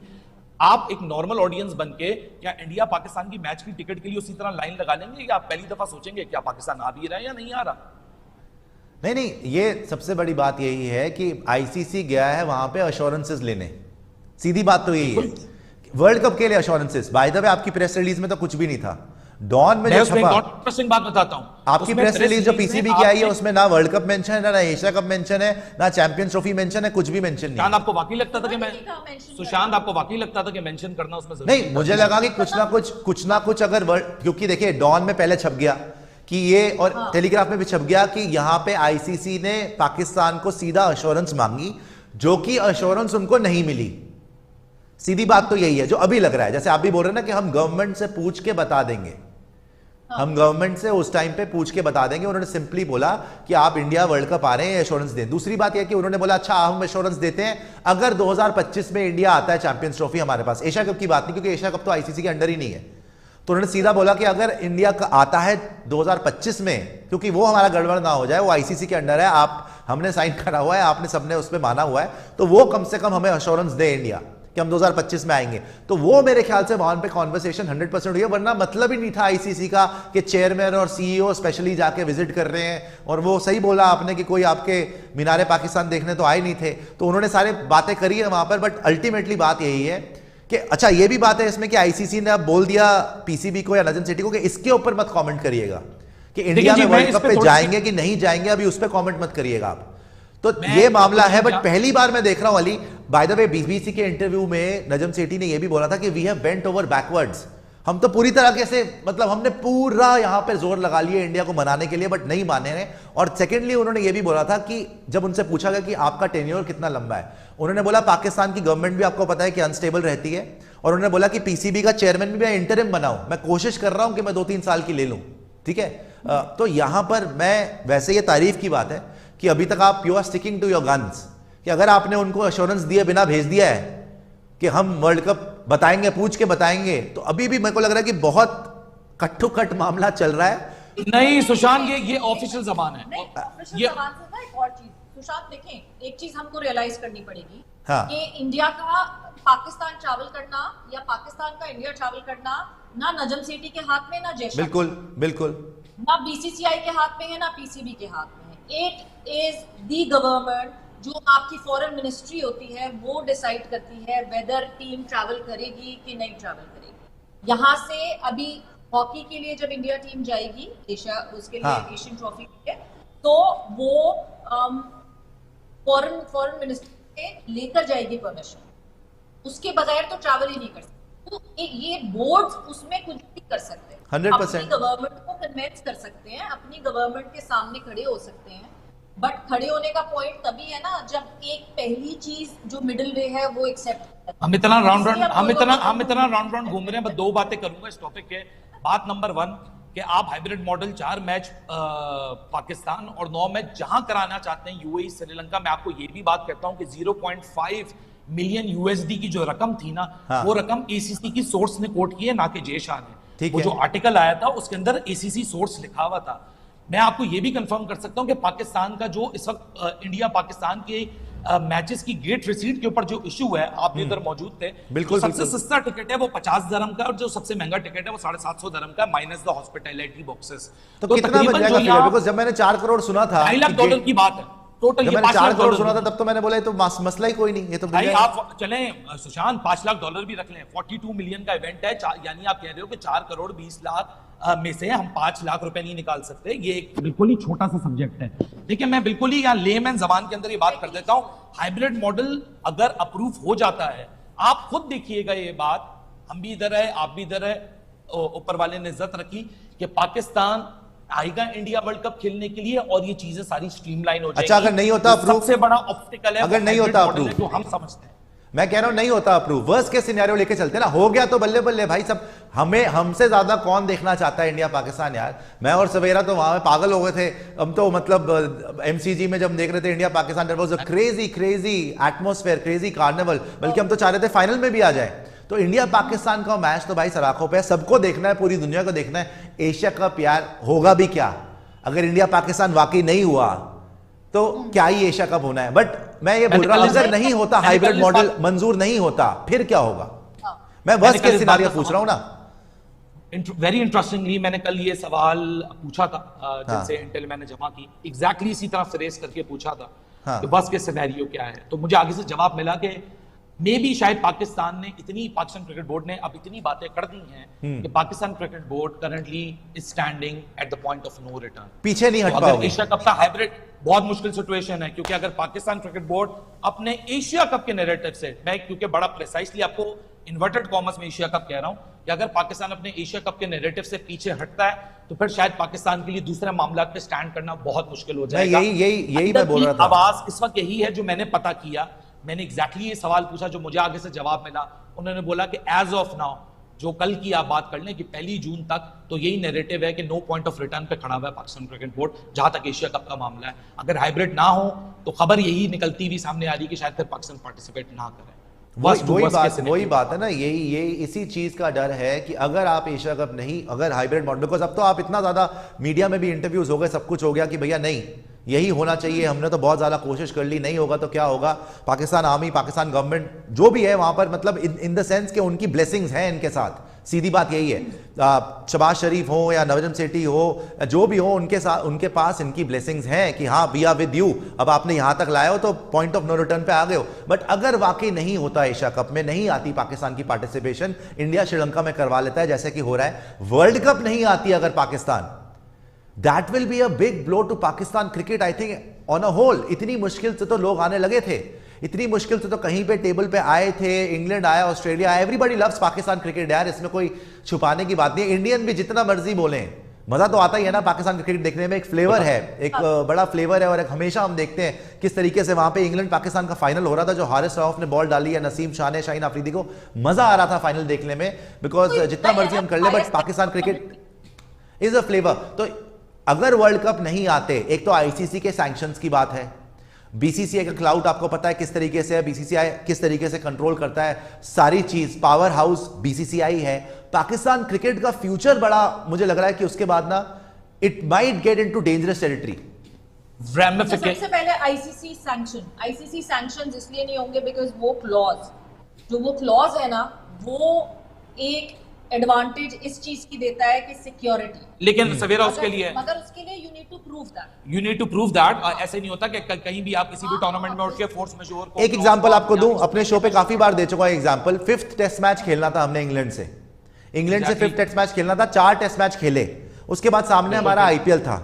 आप एक नॉर्मल ऑडियंस बनके क्या इंडिया पाकिस्तान की मैच की टिकट के लिए उसी तरह लाइन लगा लेंगे, या आप पहली दफा सोचेंगे क्या पाकिस्तान आ भी रहा है या नहीं आ रहा? नहीं, ये सबसे बड़ी बात यही है कि आईसीसी गया है वहां पे अश्योरेंसेस लेने, सीधी बात तो यही है, वर्ल्ड कप के लिए अश्योरेंसेस। बाय द वे आपकी प्रेस रिलीज में तो कुछ भी नहीं था, डॉन में जो छपा, इंटरेस्टिंग बात बताता हूं, आपकी प्रेस रिलीज जो पीसीबी की आई है उसमें ना वर्ल्ड कप मेंशन है, ना एशिया कप मेंशन है, ना चैंपियंस ट्रॉफी मेंशन है, कुछ भी मेंशन नहीं। सुशांत, आपको वाकई लगता था कि मैं सुशांत आपको वाकई लगता था कि मेंशन करना उसमें नहीं, मुझे लगा कि कुछ ना कुछ अगर, क्योंकि देखिए डॉन में पहले छप गया कि ये, और टेलीग्राफ में भी छप गया कि यहां पे आईसीसी ने पाकिस्तान को सीधा अश्योरेंस मांगी, जो कि अश्योरेंस उनको नहीं मिली। सीधी बात तो यही है जो अभी लग रहा है, जैसे आप भी बोल रहे हैं ना कि हम गवर्नमेंट से पूछ के बता देंगे, हम गवर्नमेंट से उस टाइम पे पूछ के बता देंगे। उन्होंने सिंपली बोला कि आप इंडिया वर्ल्ड कप आ रहे हैं, एश्योरेंस दें। दूसरी बात यह कि उन्होंने बोला अच्छा हम एश्योरेंस देते हैं अगर 2025 में इंडिया आता है चैंपियंस ट्रॉफी हमारे पास, एशिया कप की बात नहीं, क्योंकि एशिया कप तो आईसीसी के अंडर ही नहीं है। तो उन्होंने सीधा बोला कि अगर इंडिया का आता है 2025 में, क्योंकि वो हमारा गड़बड़ ना हो जाए, वो आईसीसी के अंडर है, आप हमने साइन करा हुआ है, आपने सबने उस पर माना हुआ है, तो वो कम से कम हमें एश्योरेंस दे इंडिया कि हम 2025 में आएंगे। तो वो मेरे ख्याल से वहां पे कॉन्वर्सेशन 100% हुई है, वरना मतलब ही नहीं था आईसीसी का कि चेयरमैन और सीईओ स्पेशली जाके विजिट कर रहे हैं। और वो सही बोला आपने कि कोई आपके मीनारे पाकिस्तान देखने तो आए नहीं थे, तो उन्होंने सारे बातें करी है वहां पर। बट अल्टीमेटली बात यही है कि अच्छा ये भी बात है इसमें कि आईसीसी ने अब बोल दिया पीसीबी को या नजम सेठी को कि इसके ऊपर मत कॉमेंट करिएगा कि इंडिया में वर्ल्ड कप पे जाएंगे कि नहीं जाएंगे, अभी उस पर कॉमेंट मत करिएगा आप। तो ये मामला है। बट पहली बार मैं देख रहा हूं Ali, by the way BBC के इंटरव्यू में नजम सेठी ने यह भी बोला था कि we have bent over backwards, हम तो पूरी तरह से मतलब हमने पूरा यहां पे जोर लगा लिया इंडिया को मनाने के लिए, बट नहीं माने हैं। और सेकेंडली उन्होंने ये भी बोला था कि जब उनसे पूछा गया कि आपका टेन्योर कितना लंबा है, उन्होंने बोला पाकिस्तान की गवर्नमेंट भी आपको पता है कि अनस्टेबल रहती है, और उन्होंने बोला कि पीसीबी का चेयरमैन भी मैं इंटरिम बनाऊं, मैं कोशिश कर रहा हूं कि मैं 2-3 साल की ले लूं, ठीक है। तो यहां पर मैं वैसे ये तारीफ की बात है कि अभी तक आप you are sticking to your guns, कि अगर आपने उनको एश्योरेंस दिए बिना भेज दिया है कि हम वर्ल्ड कप बताएंगे, पूछ के बताएंगे, तो अभी भी मेरे को लग रहा है कि बहुत कट्टो-कट मामला चल रहा है। नहीं सुशांत, ये ऑफिशियल जबान है। नहीं, ऑफिशियल जबान से ना एक और चीज सुशांत, देखें एक चीज हमको रियलाइज करनी पड़ेगी कि इंडिया का पाकिस्तान ट्रैवल करना या पाकिस्तान का इंडिया ट्रैवल करना ना नजम सेठी के हाथ में, ना जयशंकर, बिल्कुल बिल्कुल, ना बीसीसीआई के हाथ में है, ना पीसीबी के हाथ में है। इट इज द गवर्नमेंट, जो आपकी फॉरेन मिनिस्ट्री होती है, वो डिसाइड करती है वेदर टीम ट्रैवल करेगी कि नहीं ट्रैवल करेगी। यहाँ से अभी हॉकी के लिए जब इंडिया टीम जाएगी एशिया, उसके लिए एशियन ट्रॉफी के लिए, तो वो फॉरेन मिनिस्ट्री से लेकर जाएगी परमिशन, उसके बगैर तो ट्रैवल ही नहीं कर सकते। तो ये बोर्ड्स उसमें कुछ भी कर सकते हैं, 100%। अपनी गवर्नमेंट को कन्विंस कर सकते हैं, अपनी गवर्नमेंट के सामने खड़े हो सकते हैं, बट खड़े होने का पॉइंट तभी है ना जब एक पहली चीज जो मिडिल वे है वो एक्सेप्ट। हम इतना राउंड राउंड घूम रहे हैं। बस 2 बातें करूंगा इस टॉपिक के। बात नंबर 1 कि आप हाइब्रिड मॉडल 4 मैच पाकिस्तान और 9 मैच जहां कराना चाहते हैं यूएई श्रीलंका, मैं आपको ये भी बात कहता हूं कि 0.5 मिलियन यूएसडी की जो रकम थी ना, वो रकम एसीसी की सोर्स ने कोट की है, ना कि जय शाह ने। वो जो आर्टिकल आया था उसके अंदर एसीसी सोर्स लिखा हुआ था। मैं आपको यह भी कंफर्म कर सकता हूं कि पाकिस्तान का जो इस वक्त इंडिया पाकिस्तान के मैचेस की गेट रिसीट के ऊपर जो इशू है, आप भी उधर मौजूद थे। बिल्कुल, सबसे सस्ता टिकट है वो 50 दिरहम का, और जो सबसे महंगा टिकट है वो 750 दिरहम का, माइनस द हॉस्पिटैलिटी बॉक्सेस। तो कितना बन जाएगा? बिकॉज़ जब मैंने 4 करोड़ सुना था, $2.5 लाख की बात है टोटल। जब मैंने 4 करोड़ सुना था तब तो मैंने बोला ये तो मसला ही कोई नहीं, ये तो भाई आप चलें सुशांत, $5 लाख भी रख लें, 42 मिलियन का इवेंट है, यानी आप कह रहे हो कि 4 करोड़ 20 लाख में से हम 5 लाख रुपए नहीं निकाल सकते। ये एक बिल्कुल ही छोटा सा सब्जेक्ट है। देखिए मैं बिल्कुल ही यहाँ लेमैन जबान के अंदर ये बात कर देता हूँ, हाइब्रिड मॉडल अगर अप्रूव हो जाता है, आप खुद देखिएगा ये बात, हम भी इधर है, आप भी इधर है, ऊपर वाले ने इज्जत रखी कि पाकिस्तान आएगा इंडिया वर्ल्ड कप खेलने के लिए और ये चीजें सारी स्ट्रीमलाइन हो जाएगी। अच्छा, अगर नहीं होता अप्रूव, सबसे बड़ा ऑब्स्टिकल है अगर नहीं होता अप्रूव, जो हम समझते हैं, मैं कह रहा हूं नहीं होता अप्रूव, वर्स्ट केस सिनेरियो लेके चलते ना, हो गया तो बल्ले बल्ले भाई। सब हमें हमसे ज्यादा कौन देखना चाहता है इंडिया पाकिस्तान यार। मैं और सवेरा तो वहां में पागल हो गए थे, हम तो मतलब एमसीजी में जब देख रहे थे India Pakistan, there was a crazy atmosphere, crazy carnival, बल्कि हम तो चाह रहे थे फाइनल में भी आ जाए। तो इंडिया पाकिस्तान का मैच तो भाई सराखों पे, सबको देखना है, पूरी दुनिया को देखना है। एशिया कप यार होगा भी क्या, अगर इंडिया पाकिस्तान वाकई नहीं हुआ तो क्या ही एशिया कप होना है। बट मैं ये बोल रहा हूं अगर नहीं होता, हाइब्रिड मॉडल मंजूर नहीं होता, फिर क्या होगा? मैं वर्स्ट केस सिनेरियो पूछ रहा हूं ना। वेरी इंटरेस्टिंगली मैंने कल ये सवाल पूछा था जिनसे इंटेल मैंने जमा की, एग्जैक्टली इसी तरह फ्रेज करके पूछा था कि वर्स्ट केस सिनेरियो क्या है, तो मुझे आगे से जवाब मिला कि मे भी शायद पाकिस्तान क्रिकेट बोर्ड ने अब इतनी बातें कर दी हैं कि Pakistan cricket board currently is standing at the point of no return, पीछे नहीं हट पाओगे। एशिया कप का हाइब्रिड बहुत मुश्किल सिचुएशन है, क्योंकि अगर पाकिस्तान क्रिकेट बोर्ड अपने एशिया कप के नैरेटिव से, मैं क्योंकि बड़ा प्रिसाइसली आपको इन्वर्टेड कॉमर्स में एशिया कप कह रहा हूं, कि अगर पाकिस्तान अपने एशिया कप के नैरेटिव से पीछे हटता है तो फिर शायद पाकिस्तान के लिए दूसरे मामला पे स्टैंड करना बहुत मुश्किल हो जाएगा। यही मैं बोल रहा था। आवाज इस वक्त यही है जो मैंने पता किया, मैंने एग्जैक्टली ये सवाल पूछा, जो मुझे आगे से जवाब मिला, उन्होंने बोला कि एज ऑफ नाउ, जो कल की आप बात कर लें कि 1 जून तक, तो यही नैरेटिव है कि नो पॉइंट ऑफ रिटर्न पे खड़ा हुआ है पाकिस्तान क्रिकेट बोर्ड, जहां तक एशिया कप का मामला है। अगर हाइब्रिड ना हो तो खबर यही निकलती हुई सामने आ रही कि शायद फिर पाकिस्तान पार्टिसिपेट ना करे। वही बात है ना, यही इसी चीज का डर है कि अगर आप एशिया कप नहीं, अगर हाइब्रिड मॉडल, बिकॉज अब तो आप इतना ज्यादा मीडिया में भी इंटरव्यूज हो गए, सब कुछ हो गया कि भैया नहीं यही होना चाहिए, हमने तो बहुत ज्यादा कोशिश कर ली, नहीं होगा तो क्या होगा। पाकिस्तान आर्मी, पाकिस्तान गवर्नमेंट जो भी है वहां पर, मतलब इन द सेंस कि उनकी ब्लेसिंग्स हैं इनके साथ, सीधी बात यही है। शबाज शरीफ हो या नवजम सेठी हो, जो भी हो, उनके साथ, उनके पास इनकी ब्लेसिंग्स हैं कि हाँ वी आर विद यू, अब आपने यहां तक लाए हो तो पॉइंट ऑफ नो रिटर्न पे आ गए हो। बट अगर वाकई नहीं होता, एशिया कप में नहीं आती पाकिस्तान की पार्टिसिपेशन, इंडिया श्रीलंका में करवा लेता है जैसे कि हो रहा है, वर्ल्ड कप नहीं आती अगर Pakistan, that will be a big blow to Pakistan cricket, I think on a whole. इतनी मुश्किल से तो लोग आने लगे थे, इतनी मुश्किल से तो कहीं पे टेबल पे आए थे, इंग्लैंड आया, ऑस्ट्रेलिया आया, एवरीबॉडी लव्स पाकिस्तान क्रिकेट यार, इसमें कोई छुपाने की बात नहीं है। इंडियन भी जितना मर्जी बोले, मजा तो आता ही है ना पाकिस्तान क्रिकेट देखने में, एक फ्लेवर है, एक बड़ा फ्लेवर है, और एक हमेशा हम देखते हैं किस तरीके से वहां पे इंग्लैंड पाकिस्तान का फाइनल हो रहा था, जो हारिस रऊफ ने बॉल डाली है, नसीम शाह ने, शाहीन अफरीदी को, मजा आ रहा था फाइनल देखने में, बिकॉज जितना मर्जी हम कर ले but Pakistan cricket is a flavour. तो अगर वर्ल्ड कप नहीं आते, एक तो आईसीसी के सैंक्शंस की बात है, बीसीसीआई का क्लाउड आपको पता है किस तरीके से है, बीसीसीआई किस तरीके से कंट्रोल करता है सारी चीज, पावर हाउस बीसीसीआई है। पाकिस्तान क्रिकेट का फ्यूचर बड़ा मुझे लग रहा है कि उसके बाद ना it might get into dangerous territory. सबसे पहले आईसीसी सैंक्शंस इसलिए नहीं होंगे बिकॉज वो क्लॉज है ना, वो एक एडवांटेज इस चीज की देता है कि सिक्योरिटी, लेकिन सवेरा उसके लिए, मगर उसके लिए you need to prove that. ऐसे नहीं होता कि कहीं भी आप किसी भी टूर्नामेंट में उठ के फोर्स मेजोर को। एक एग्जांपल आपको दूं, अपने शो पे काफी बार दे चुका है एग्जांपल, 5th टेस्ट मैच खेलना था हमने इंग्लैंड से 5th टेस्ट मैच खेलना था, 4 टेस्ट मैच खेले, उसके बाद सामने हमारा आईपीएल था,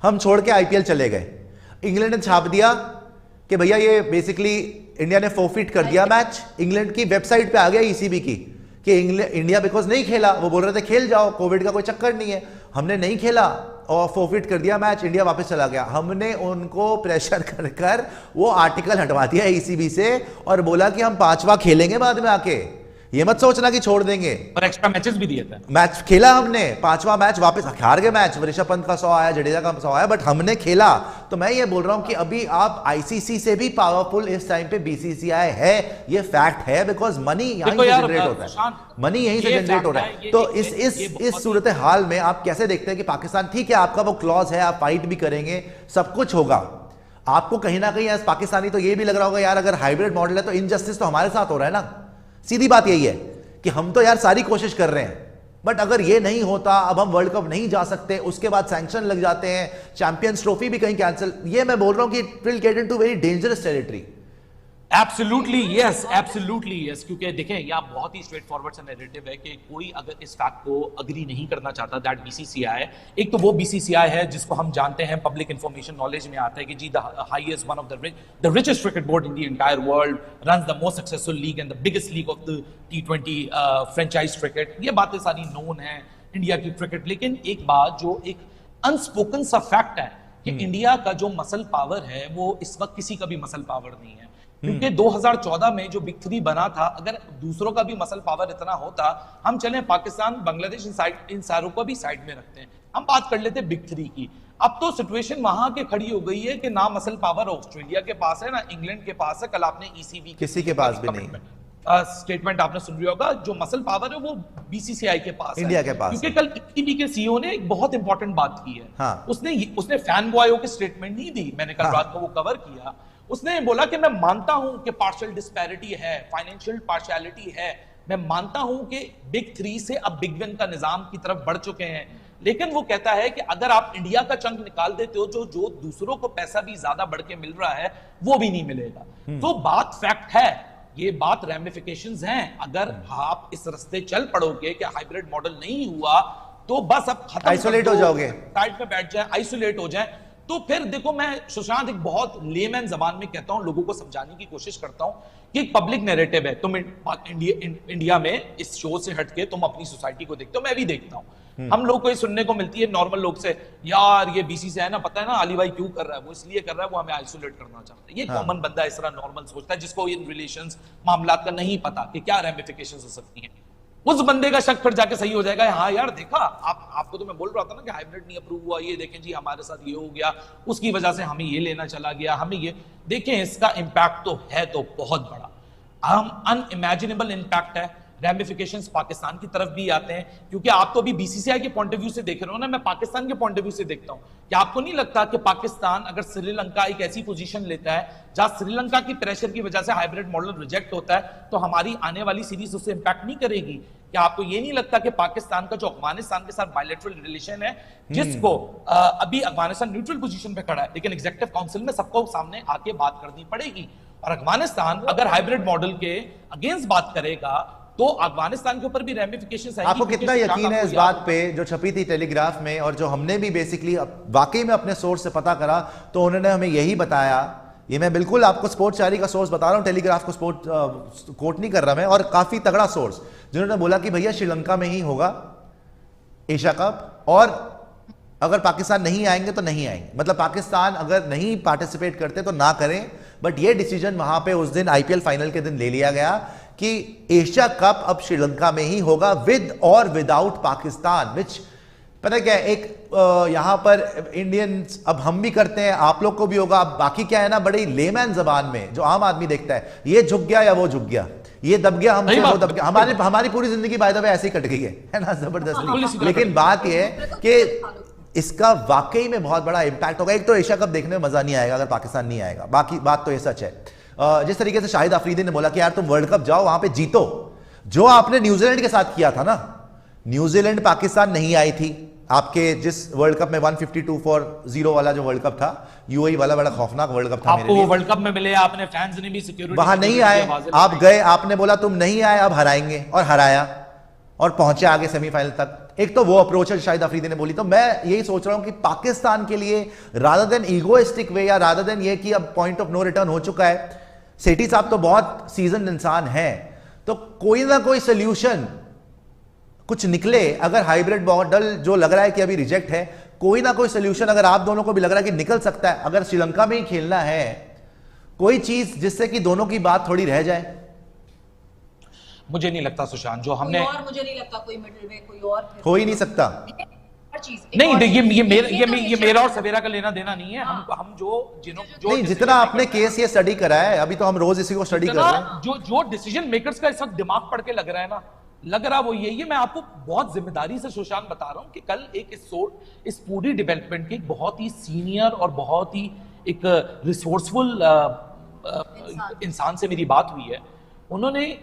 हम छोड़ के आईपीएल चले गए, इंग्लैंड ने छाप दिया कि भैया ये बेसिकली इंडिया ने फोरफिट कर दिया मैच, इंग्लैंड की वेबसाइट पे आ गया ईसीबी की कि इंडिया बिकॉज नहीं खेला, वो बोल रहे थे खेल जाओ, कोविड का कोई चक्कर नहीं है, हमने नहीं खेला और फोरफिट कर दिया मैच, इंडिया वापस चला गया। हमने उनको प्रेशर कर कर वो आर्टिकल हटवा दिया ईसीबी से और बोला कि हम 5वां खेलेंगे बाद में आके, ये मत सोचना कि छोड़ देंगे, और एक्स्ट्रा मैचेस भी दिए थे, मैच खेला हमने, 5वां मैच वापस हार गए मैच, ऋषभ पंत का 100 आया, जडेजा का 100 आया, बट हमने खेला। तो मैं ये बोल रहा हूं कि अभी आप आईसीसी से भी पावरफुल इस टाइम पे बीसीसीआई है, ये फैक्ट है, बिकॉज मनी यहीं से जनरेट होता है, मनी यहीं से जनरेट हो रहा है। तो इस सूरत हाल में आप कैसे देखते हैं कि पाकिस्तान, ठीक है आपका वो क्लॉज है, आप फाइट भी करेंगे, सब कुछ होगा, आपको कहीं ना कहीं एज पाकिस्तानी तो ये भी लग रहा होगा यार अगर हाइब्रिड मॉडल है तो इनजस्टिस तो हमारे साथ हो रहा है ना, सीधी बात यही है कि हम तो यार सारी कोशिश कर रहे हैं, बट अगर ये नहीं होता, अब हम वर्ल्ड कप नहीं जा सकते, उसके बाद सैंक्शन लग जाते हैं, चैंपियंस ट्रॉफी भी कहीं कैंसिल, ये मैं बोल रहा हूं कि it will get into very dangerous territory. Absolutely yes, क्योंकि देखें यह बहुत ही स्ट्रेट फॉरवर्ड सा नैरेटिव है कि कोई अगर इस फैक्ट को अग्री नहीं करना चाहता दैट बीसीसीआई, एक तो वो बीसीसीआई है जिसको हम जानते हैं, पब्लिक इंफॉर्मेशन नॉलेज में आता है कि जी the highest one of the richest cricket board in the entire world runs the most successful league and the biggest league of the T20 franchise cricket, ये बातें सारी नोन है इंडिया की क्रिकेट। लेकिन एक बात जो एक अनस्पोकन सा फैक्ट है कि इंडिया का जो मसल पावर है वो इस वक्त किसी का भी मसल पावर नहीं है, क्योंकि 2014 में जो बिग 3 बना था, अगर दूसरों का भी मसल पावर इतना होता, हम चले पाकिस्तान बांग्लादेश इन सारों को भी साइड में रखते हैं, हम बात कर लेते बिग 3 की। अब तो सिचुएशन वहां के खड़ी हो गई है कि ना मसल पावर ऑस्ट्रेलिया के पास है ना इंग्लैंड के पास है, कल आपने ईसीबी किसी के पास भी नहीं स्टेटमेंट आपने सुन लिया होगा, जो मसल पावर है वो बीसीसीआई के पास इंडिया के पास, क्योंकि कल ईसीबी के सीईओ ने एक बहुत इंपॉर्टेंट बात की है। हाँ। उसने फैन बॉय होकर स्टेटमेंट नहीं दी, मैंने कल रात को वो कवर किया, उसने बोला कि मैं मानता हूं कि पार्शियल डिस्पैरिटी है, फाइनेंशियल पार्शियलिटी है, मैं मानता हूं कि बिग 3 से अब बिग 1 का निजाम की तरफ बढ़ चुके हैं, लेकिन वो कहता है कि अगर आप इंडिया का चंक निकाल देते हो, जो दूसरों को पैसा भी ज्यादा बढ़ के मिल रहा है वो भी नहीं मिलेगा। तो बात फैक्ट है, ये बात रैमिफिकेशंस हैं, अगर आप इस रास्ते चल पड़ोगे कि हाइब्रिड मॉडल नहीं हुआ तो बस अब खत्म, आइसोलेट हो जाओगे, साइड में बैठ जाए, आइसोलेट हो जाए। तो फिर देखो, मैं सुशांत एक बहुत लेमैन जबान में कहता हूं, लोगों को समझाने की कोशिश करता हूं कि एक पब्लिक नैरेटिव है, तुम इंडिया में इस शो से हटके तुम अपनी सोसाइटी को देखते हो, मैं भी देखता हूं, हम लोग को ये सुनने को मिलती है नॉर्मल लोग से, यार ये बीसीसीआई ना, पता है ना अली भाई क्यों कर रहा है, वो इसलिए कर रहा है, वो हमें आइसोलेट करना चाहता है। ये कॉमन बंदा इस तरह नॉर्मल सोचता है, जिसको इन रिलेशंस मामलात का नहीं पता कि क्या रैमिफिकेशंस हो सकती हैं। उस बंदे का शक फिर जाके सही हो जाएगा, हाँ यार देखा, आपको तो मैं बोल रहा था ना कि हाइब्रिड नहीं अप्रूव हुआ, ये देखें जी हमारे साथ ये हो गया, उसकी वजह से हमें ये लेना चला गया, हमें ये देखें, इसका इंपैक्ट तो है तो बहुत बड़ा, हम अनइमेजिनेबल इंपैक्ट है। रैमिफिकेशंस पाकिस्तान की तरफ भी आते हैं, क्योंकि आप तो अभी बीसीसीआई के पॉइंट ऑफ व्यू से देख रहे हो ना, मैं पाकिस्तान के पॉइंट ऑफ व्यू से देखता हूं कि आपको नहीं लगता कि पाकिस्तान अगर श्रीलंका एक ऐसी पोजीशन लेता है जहां श्रीलंका की प्रेशर की वजह से हाइब्रिड मॉडल रिजेक्ट होता है, तो हमारी आने वाली सीरीज उससे इंपैक्ट नहीं करेगी? क्या आपको ये नहीं लगता कि पाकिस्तान का जो अफगानिस्तान के साथ बायलैटरल रिलेशन है, जिसको अभी अफगानिस्तान न्यूट्रल पोजीशन पे खड़ा है, लेकिन एग्जीक्यूटिव काउंसिल में सबको सामने आके बात करनी पड़ेगी, और अफगानिस्तान अगर हाइब्रिड मॉडल के अगेंस्ट बात करेगा तो अफगानिस्तान के ऊपर भी रैमिफिकेशंस आएंगी। आपको कितना यकीन है इस बात पे जो छपी थी टेलीग्राफ में, और जो हमने भी बेसिकली वाकई में अपने सोर्स से पता करा, तो उन्होंने हमें यही बताया ये मैं बिल्कुल आपको स्पोर्ट्स चारी का सोर्स बता रहा हूं, टेलीग्राफ को स्पोर्ट कोट नहीं कर रहा मैं, और काफी तगड़ा सोर्स जिन्होंने बोला कि भैया श्रीलंका में ही होगा एशिया कप, और अगर पाकिस्तान नहीं आएंगे तो नहीं आएंगे, मतलब पाकिस्तान अगर नहीं पार्टिसिपेट करते तो ना करें। बट ये डिसीजन वहां पे उस दिन आईपीएल फाइनल के दिन ले लिया गया कि एशिया कप अब श्रीलंका में ही होगा, विद और विदाउट पाकिस्तान। विच पता क्या है, एक यहां पर इंडियंस, अब हम भी करते हैं, आप लोग को भी होगा, अब बाकी क्या है ना, बड़ी लेमैन जबान में जो आम आदमी देखता है, ये झुक गया या वो झुक गया, ये दब गया हमसे वो दब गया, हमारी पूरी जिंदगी बाय द वे ऐसे ही कट गई है ना, जबरदस्ती। लेकिन बात यह है कि इसका वाकई में बहुत बड़ा इंपैक्ट होगा। एक तो एशिया कप देखने में मजा नहीं आएगा अगर पाकिस्तान नहीं आएगा, बाकी बात तो ये सच है। जिस तरीके से शाहिद अफरीदी ने बोला कि यार तुम वर्ल्ड कप जाओ, वहां पे जीतो, जो आपने न्यूजीलैंड के साथ किया था ना, न्यूजीलैंड पाकिस्तान नहीं आई थी आपके जिस वर्ल्ड कप में 152-0 वाला जो वर्ल्ड कप था, यूएई वाला, बड़ा खौफनाक वर्ल्ड कप था आपको वो वर्ल्ड कप में मिले, आपने फैंस ने भी सिक्योरिटी वहां नहीं आए, आप गए, आपने बोला तुम नहीं आए अब हराएंगे, और हराया और पहुंचे आगे सेमीफाइनल तक। एक तो वो अप्रोच है शाहिद अफरीदी ने बोली। तो मैं यही सोच रहा हूं कि पाकिस्तान के लिए रादर देन ईगोइस्टिक वे, या रादर देन ये कि अब पॉइंट ऑफ नो रिटर्न हो चुका है, सेठी साहब तो बहुत सीजन इंसान है, तो कोई ना कोई सोल्यूशन कुछ निकले। अगर हाइब्रिड मॉडल जो लग रहा है कि अभी रिजेक्ट है, कोई ना कोई सोल्यूशन अगर आप दोनों को भी लग रहा है कि निकल सकता है, अगर श्रीलंका में ही खेलना है, कोई चीज जिससे कि दोनों की बात थोड़ी रह जाए। मुझे नहीं लगता सुशांत, जो हमने, और मुझे नहीं लगता कोई मिडिल वे कोई और हो ही नहीं सकता। नहीं, ये मेरा और सवेरा का लेना देना नहीं है। हम जो नहीं, जितना आपने केस ये स्टडी करा है, अभी तो हम रोज इसी को स्टडी कर रहे हैं, जो डिसीजन मेकर्स का इस वक्त दिमाग पढ़ के लग रहा है ना, लग रहा वो यही है। मैं आपको बहुत जिम्मेदारी से सुशांत बता रहा हूं कि कल एक इस पूरी डेवलपमेंट की बहुत ही सीनियर और बहुत ही एक रिसोर्सफुल इंसान से मेरी बात हुई है।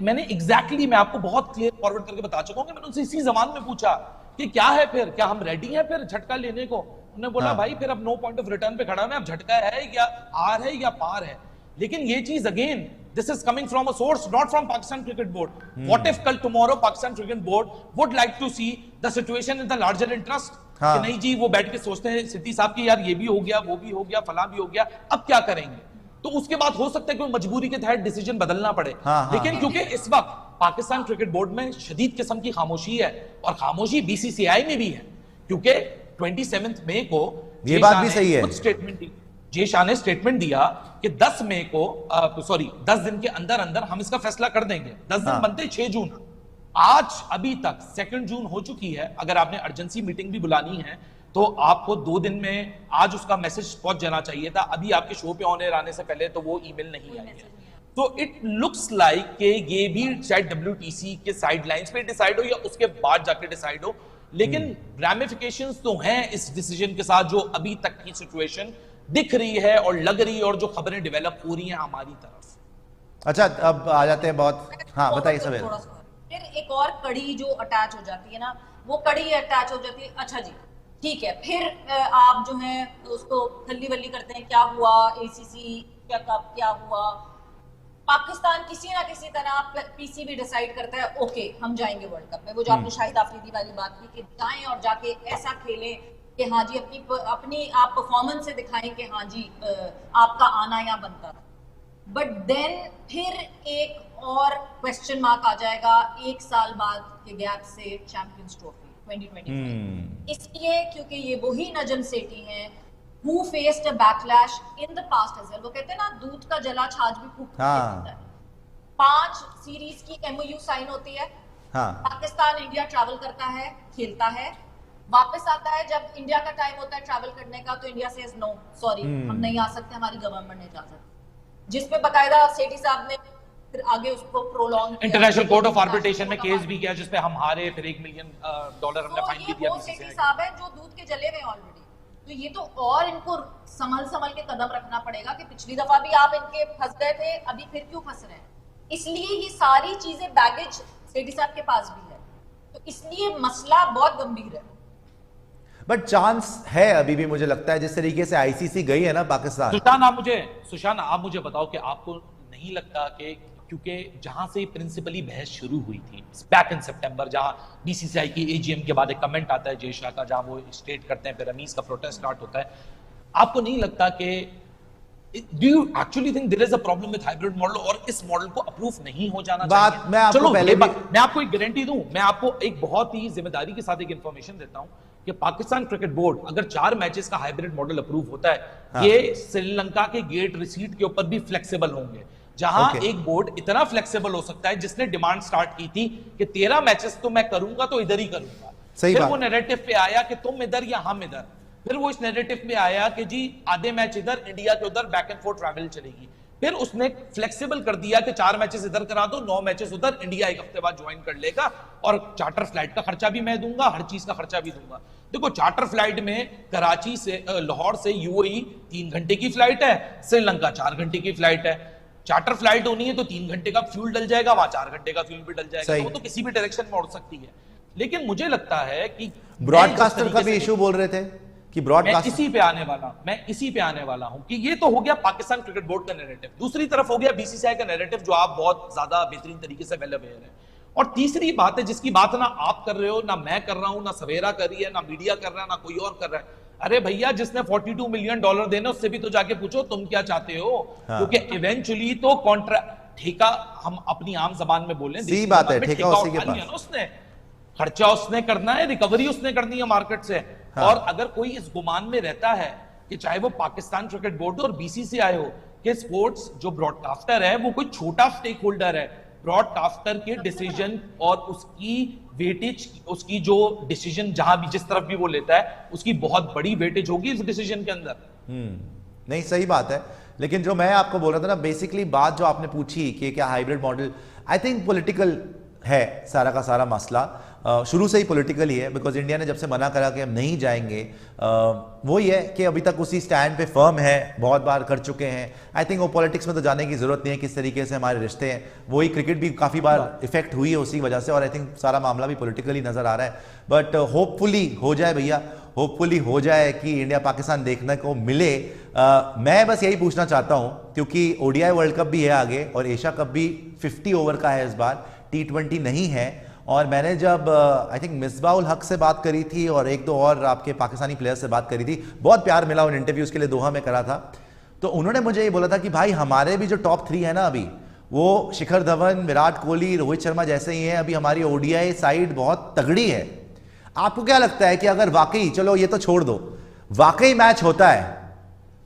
मैंने एग्जैक्टली मैं आपको बहुत क्लियर फॉरवर्ड करके बता चुका हूं कि मैंने उनसे इसी जबान में पूछा कि क्या है फिर, क्या हम रेडी हैं फिर झटका लेने को। उन्होंने बोला भाई फिर अब नो पॉइंट ऑफ रिटर्न पे खड़ा है, अब झटका है या आर है या पार है। लेकिन ये चीज again, this is coming from a source, not from Pakistan Cricket Board. What if कल tomorrow Pakistan Cricket Board would like to see the situation in the larger interest? कि नहीं जी, वो बैठ के सोचते हैं सिद्दी साहब की, यार ये भी हो गया, वो भी हो गया, फला भी हो गया, अब क्या करेंगे। तो उसके बाद हो सकता है कि मजबूरी के तहत डिसीजन बदलना पड़े। लेकिन क्योंकि इस वक्त पाकिस्तान क्रिकेट बोर्ड में शदीद किस्म की खामोशी है, और खामोशी बीसीसीआई में भी है, क्योंकि 27 मई को ये बात भी सही है, स्टेटमेंट दी, जे शाह ने स्टेटमेंट दिया कि 10 मई को 10 दिन के अंदर अंदर हम इसका फैसला कर देंगे। 10 दिन बनते 6 जून, आज अभी तक 2 जून हो चुकी है। अगर आपने अर्जेंसी मीटिंग भी बुलानी है तो आपको 2 दिन में आज उसका मैसेज पहुंच जाना चाहिए था। अभी आपके शो पे ऑन एयर आने से पहले तो वो ईमेल नहीं आई है। तो इट लुक्स लाइक कि ये भी शायद WTC के साइडलाइंस पे डिसाइड हो या उसके बाद जाके डिसाइड हो, लेकिन रैमिफिकेशंस तो हैं इस डिसीजन के साथ, जो अभी तक की सिचुएशन दिख रही है और लग रही है और जो खबरें डेवलप हो रही हैं हमारी तरफ। अच्छा, अब आ जाते हैं बहुत, हाँ बताइए सवेर। फिर एक और कड़ी जो अटैच हो जाती है ना, वो कड़ी अटैच हो जाती है। अच्छा जी ठीक है, फिर आप जो है उसको थल्ली वल्ली करते हैं, क्या हुआ ACC क्या कब क्या हुआ, पाकिस्तान किसी ना किसी तरह PCB डिसाइड करता है ओके हम जाएंगे वर्ल्ड कप में। वो जो आपने शाहिद अफरीदी वाली बात की कि जाएं और जाके ऐसा खेलें कि हाँ जी अपनी आप परफॉर्मेंस से दिखाएं कि हाँ जी आपका आना यहाँ बनता था। बट देन फिर एक और क्वेश्चन मार्क आ जाएगा 1 साल बाद के गैप से चैंपियंस ट्रॉफी 2025। इसलिए क्योंकि ये वही नजम सेठी हैं who faced a backlash in the past as well। वो कहते हैं ना दूध का जला छाछ भी फूक देता है। 5 सीरीज की MOU साइन होती है, पाकिस्तान इंडिया ट्रैवल करता है, खेलता है, वापस आता है, जब इंडिया का टाइम होता है ट्रैवल करने का तो इंडिया सेज नो सॉरी हम नहीं आ सकते, हमारी गवर्नमेंट ने इजाजत, जिसपे बकायदा सेठी साहब ने फिर आगे उसको prolong international court of arbitration में केस भी किया जिसपे हम हारे, फिर $1 मिलियन हमने फाइन भी दिया। सेठी साहब है जो दूध के जले हुए ऑलरेडी, तो ये तो और इनको संभल के कदम रखना पड़ेगा कि पिछली दफा भी आप इनके फंस गए थे, अभी फिर क्यों फंस रहे हैं। इसलिए ये सारी चीजें बैगेज सेठी साहब के पास भी है, तो इसलिए मसला बहुत गंभीर है। बट चांस है अभी भी, मुझे लगता है जिस तरीके से ICC गई है ना पाकिस्तान। सुशांत आप मुझे बताओ कि आपको नहीं लगता कि क्योंकि जहां से प्रिंसिपली बहस शुरू हुई थी बैक इन सितंबर, जहां BCCI की AGM के बाद एक कमेंट आता है जय शाह का, जहां वो स्टेट करते हैं, फिर रमीज का प्रोटेस्ट स्टार्ट होता है, आपको नहीं लगता कि do you actually think there is a problem with hybrid model और इस मॉडल को अप्रूव नहीं हो जाना बात चाहिए? मैं आपको पहले भी मैं आपको एक गारंटी दूं, मैं आपको एक बहुत ही जिम्मेदारी के साथ एक इंफॉर्मेशन देता हूं कि पाकिस्तान क्रिकेट बोर्ड अगर 4 मैचेस का हाइब्रिड मॉडल अप्रूव होता है, हाँ। ये श्रीलंका के गेट रिसीट के ऊपर भी फ्लेक्सिबल होंगे, जहां एक बोर्ड इतना फ्लेक्सिबल हो सकता है जिसने डिमांड स्टार्ट की थी कि 13 मैचेस तो मैं करूंगा तो इधर ही करूंगा। सही फिर बात। वो नैरेटिव पे आया कि तुम इधर या हम इधर, फिर वो इस नैरेटिव पे आया कि जी आधे मैच इधर इंडिया के उधर, बैक एंड फोर्थ ट्रैवल चलेगी। फिर उसने फ्लेक्सिबल कर दिया कि 4 मैचेस इधर करा दो, 9 मैचेस उधर, इंडिया एक हफ्ते बाद ज्वाइन कर लेगा और चार्टर फ्लाइट का खर्चा भी मैं दूंगा, हर चीज का खर्चा भी दूंगा। देखो चार्टर फ्लाइट में कराची से लाहौर से यूएई 3 घंटे की फ्लाइट है, श्रीलंका 4 घंटे की फ्लाइट है। चार्टर फ्लाइट होनी है तो 3 घंटे का फ्यूल डल जाएगा, वहां 4 घंटे का फ्यूल भी डल जाएगा, तो वो तो किसी भी डायरेक्शन में उड़ सकती है। लेकिन मुझे लगता है कि ब्रॉडकास्टर का भी इशू बोल रहे थे कि ब्रॉडकास्ट, मैं इसी पे आने वाला हूं कि ये तो हो गया पाकिस्तान क्रिकेट बोर्ड का नैरेटिव, दूसरी तरफ हो गया बीसीसीआई का नैरेटिव जो आप बहुत ज्यादा बेहतरीन तरीके से वेल अवेयर है। और तीसरी बात है जिसकी बात ना आप कर रहे हो, ना मैं कर रहा हूं, ना सवेरा कर रही है, ना मीडिया कर रहा है, ना कोई और कर रहा है। अरे भैया जिसने $42 मिलियन देना उससे भी तो जाके पूछो तुम क्या चाहते हो, क्योंकि इवेंचुअली तो कॉन्ट्रैक्ट ठेका, हम अपनी आम जबान में बोलें, सही बात है, ठेका उसी के पास, उसने खर्चा उसने करना है, रिकवरी उसने करनी है मार्केट से। हाँ। और अगर कोई इस गुमान में रहता है कि चाहे वो पाकिस्तान क्रिकेट बोर्ड और बीसीसीआई हो कि स्पोर्ट्स जो ब्रॉडकास्टर है वो कोई छोटा स्टेक होल्डर है, ब्रॉडकास्टर के डिसीजन और उसकी वेटेज, उसकी जो डिसीजन जहां भी जिस तरफ भी वो लेता है उसकी बहुत बड़ी वेटेज होगी इस डिसीजन के अंदर। नहीं सही बात है, लेकिन जो मैं आपको बोल रहा था ना, बेसिकली बात जो आपने पूछी कि क्या hybrid model, I think political है सारा का सारा मसला, शुरू से ही पॉलिटिकल ही है। बिकॉज इंडिया ने जब से मना करा कि हम नहीं जाएंगे, वो ये है कि अभी तक उसी स्टैंड पे फर्म है, बहुत बार कर चुके हैं। आई थिंक वो पॉलिटिक्स में तो जाने की जरूरत नहीं है, किस तरीके से हमारे रिश्ते हैं, वही क्रिकेट भी काफ़ी बार इफेक्ट हुई है उसी वजह से, और आई थिंक सारा मामला भी पॉलिटिकली नजर आ रहा है। बट होपफुली हो जाए भैया, होपफुली हो जाए कि इंडिया पाकिस्तान देखने को मिले। मैं बस यही पूछना चाहता हूं क्योंकि ओडीआई वर्ल्ड कप भी है आगे और एशिया कप भी 50 ओवर का है इस बार, T20 नहीं है। और मैंने जब आई थिंक मिसबाउल हक से बात करी थी और 1-2 और आपके पाकिस्तानी प्लेयर्स से बात करी थी, बहुत प्यार मिला उन इंटरव्यूज के लिए, दोहा में करा था, तो उन्होंने मुझे ये बोला था कि भाई हमारे भी जो टॉप 3 है ना अभी, वो शिखर धवन, विराट कोहली, रोहित शर्मा जैसे ही हैं। अभी हमारी ओडीआई साइड बहुत तगड़ी है। आपको क्या लगता है कि अगर वाकई, चलो ये तो छोड़ दो, वाकई मैच होता है,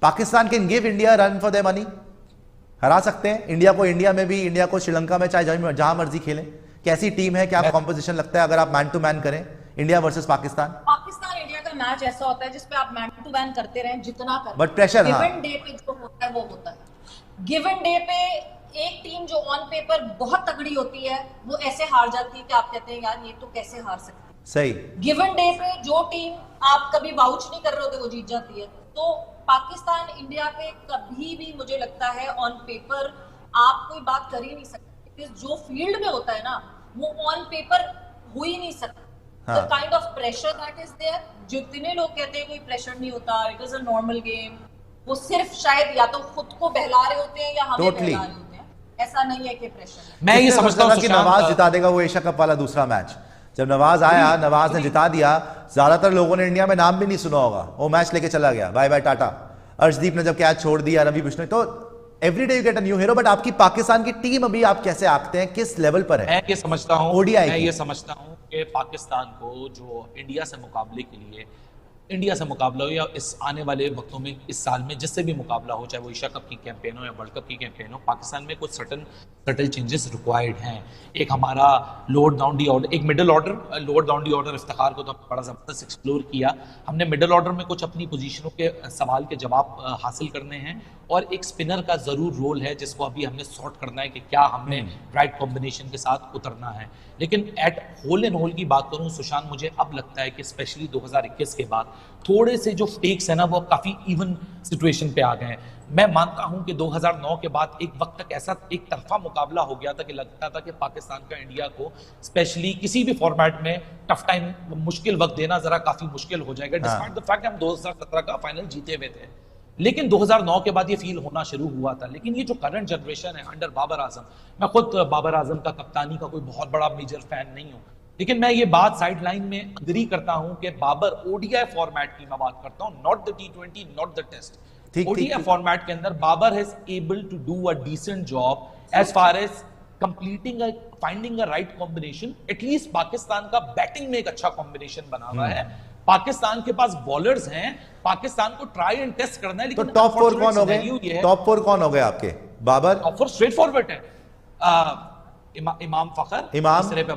Pakistan can give India run for their money, हरा सकते हैं इंडिया को, इंडिया में भी, इंडिया को श्रीलंका में, चाहे जहां मर्जी खेलें? कैसी टीम है, क्या कॉम्पोजिशन लगता है अगर आप मैन टू मैन करें India versus Pakistan? Pakistan India का मैच ऐसा होता है जिसपे आप मैन टू मैन करते रहें जितना करें, बट प्रेशर, गिवन डे पे जो होता है वो होता है। गिवन डे पे एक टीम जो ऑन पेपर बहुत तगड़ी होती है वो ऐसे हार जाती है कि आप कहते हैं यार ये तो कैसे हार सकती है। सही। गिवन डे पे जो टीम आप कभी वाउच नहीं कर रहे होते वो जीत जाती है। तो पाकिस्तान इंडिया पे कभी भी मुझे लगता है ऑन पेपर आप कोई बात कर ही नहीं सकते, जो फील्ड में होता है ना वो ऑन पेपर हो ही नहीं सकता। The kind of pressure that is there, जितने लोग कहते हैं कोई प्रेशर नहीं होता, it is a normal game, वो सिर्फ शायद या तो खुद को बहला रहे होते हैं या हमें बहला रहे होते हैं, ऐसा नहीं है कि प्रेशर। मैं ये समझता हूं कि नवाज जिता देगा वो एशिया कप वाला दूसरा मैच। जब नवाज आया, नवाज ने जिता दिया, ज्यादातर लोगों ने इंडिया में नाम भी नहीं सुना होगा, वो मैच लेके चला गया, बाय बाय टाटा। अर्शदीप ने जब कैच छोड़ दिया, रवि बिश्नोई, तो everyday you get a new hero. But आपकी पाकिस्तान की टीम अभी आप कैसे आंकते हैं, किस लेवल पर है? मैं ये समझता हूं, ओडीआई मैं ये समझता हूं कि पाकिस्तान को जो इंडिया से मुकाबले के लिए, इंडिया से मुकाबला हो या इस आने वाले वक्तों में, इस साल में जिससे भी मुकाबला हो, चाहे वो एशिया कप की कैंपेन हो या वर्ल्ड कप की कैंपेन हो, पाकिस्तान में कुछ सटल चेंजेस रिक्वायर्ड हैं। एक हमारा लोअर डाउन डी ऑर्डर, एक middle order, lower down D order Iftikhar को तो बड़ा ज़बरदस्त एक्सप्लोर किया हमने। मिडिल ऑर्डर में कुछ अपनी पोजीशनों के सवाल के जवाब हासिल करने हैं और एक स्पिनर का ज़रूर रोल है जिसको अभी हमने सॉर्ट करना है कि क्या हमने राइट कॉम्बिनेशन के साथ उतरना है। लेकिन एट होल एंड होल की बात करूं सुशांत, मुझे अब लगता है कि स्पेशली 2021 के बाद थोड़े से जो स्टेक्स है ना वो काफ़ी इवन सिचुएशन पे आ गए हैं। मैं मानता हूं कि 2009 के बाद एक वक्त तक ऐसा एक तरफा मुकाबला हो गया था कि लगता था कि पाकिस्तान का इंडिया को स्पेशली किसी भी फॉर्मेट में टफ टाइम, मुश्किल वक्त देना जरा काफ़ी मुश्किल हो जाएगा, डिस्पाइट द फैक्ट हम 2017 का फाइनल जीते हुए थे। लेकिन 2009 के बाद ये फील होना शुरू हुआ था। लेकिन ये जो करंट जनरेशन है अंडर बाबर आजम, मैं खुद बाबर आजम का कप्तानी का कोई बहुत बड़ा मेजर फैन नहीं हूं, लेकिन मैं ये बात साइडलाइन में अग्री करता हूं कि बाबर ओडीआई फॉर्मेट की मैं बात करता हूं, not the T20, not the test, ODI format के अंदर Babar has able to do a decent job as far as completing finding a right combination. At least Pakistan का बैटिंग में एक अच्छा कॉम्बिनेशन बना हुआ है, पाकिस्तान के पास बॉलर्स हैं, पाकिस्तान को ट्राई एंड टेस्ट करना है। तो टॉप 4 कौन हो गए? टॉप 4 कौन हो गए आपके? बाबर, टॉप 4 स्ट्रेट फॉरवर्ड है, इमाम फखर, इमाम, तीसरे पे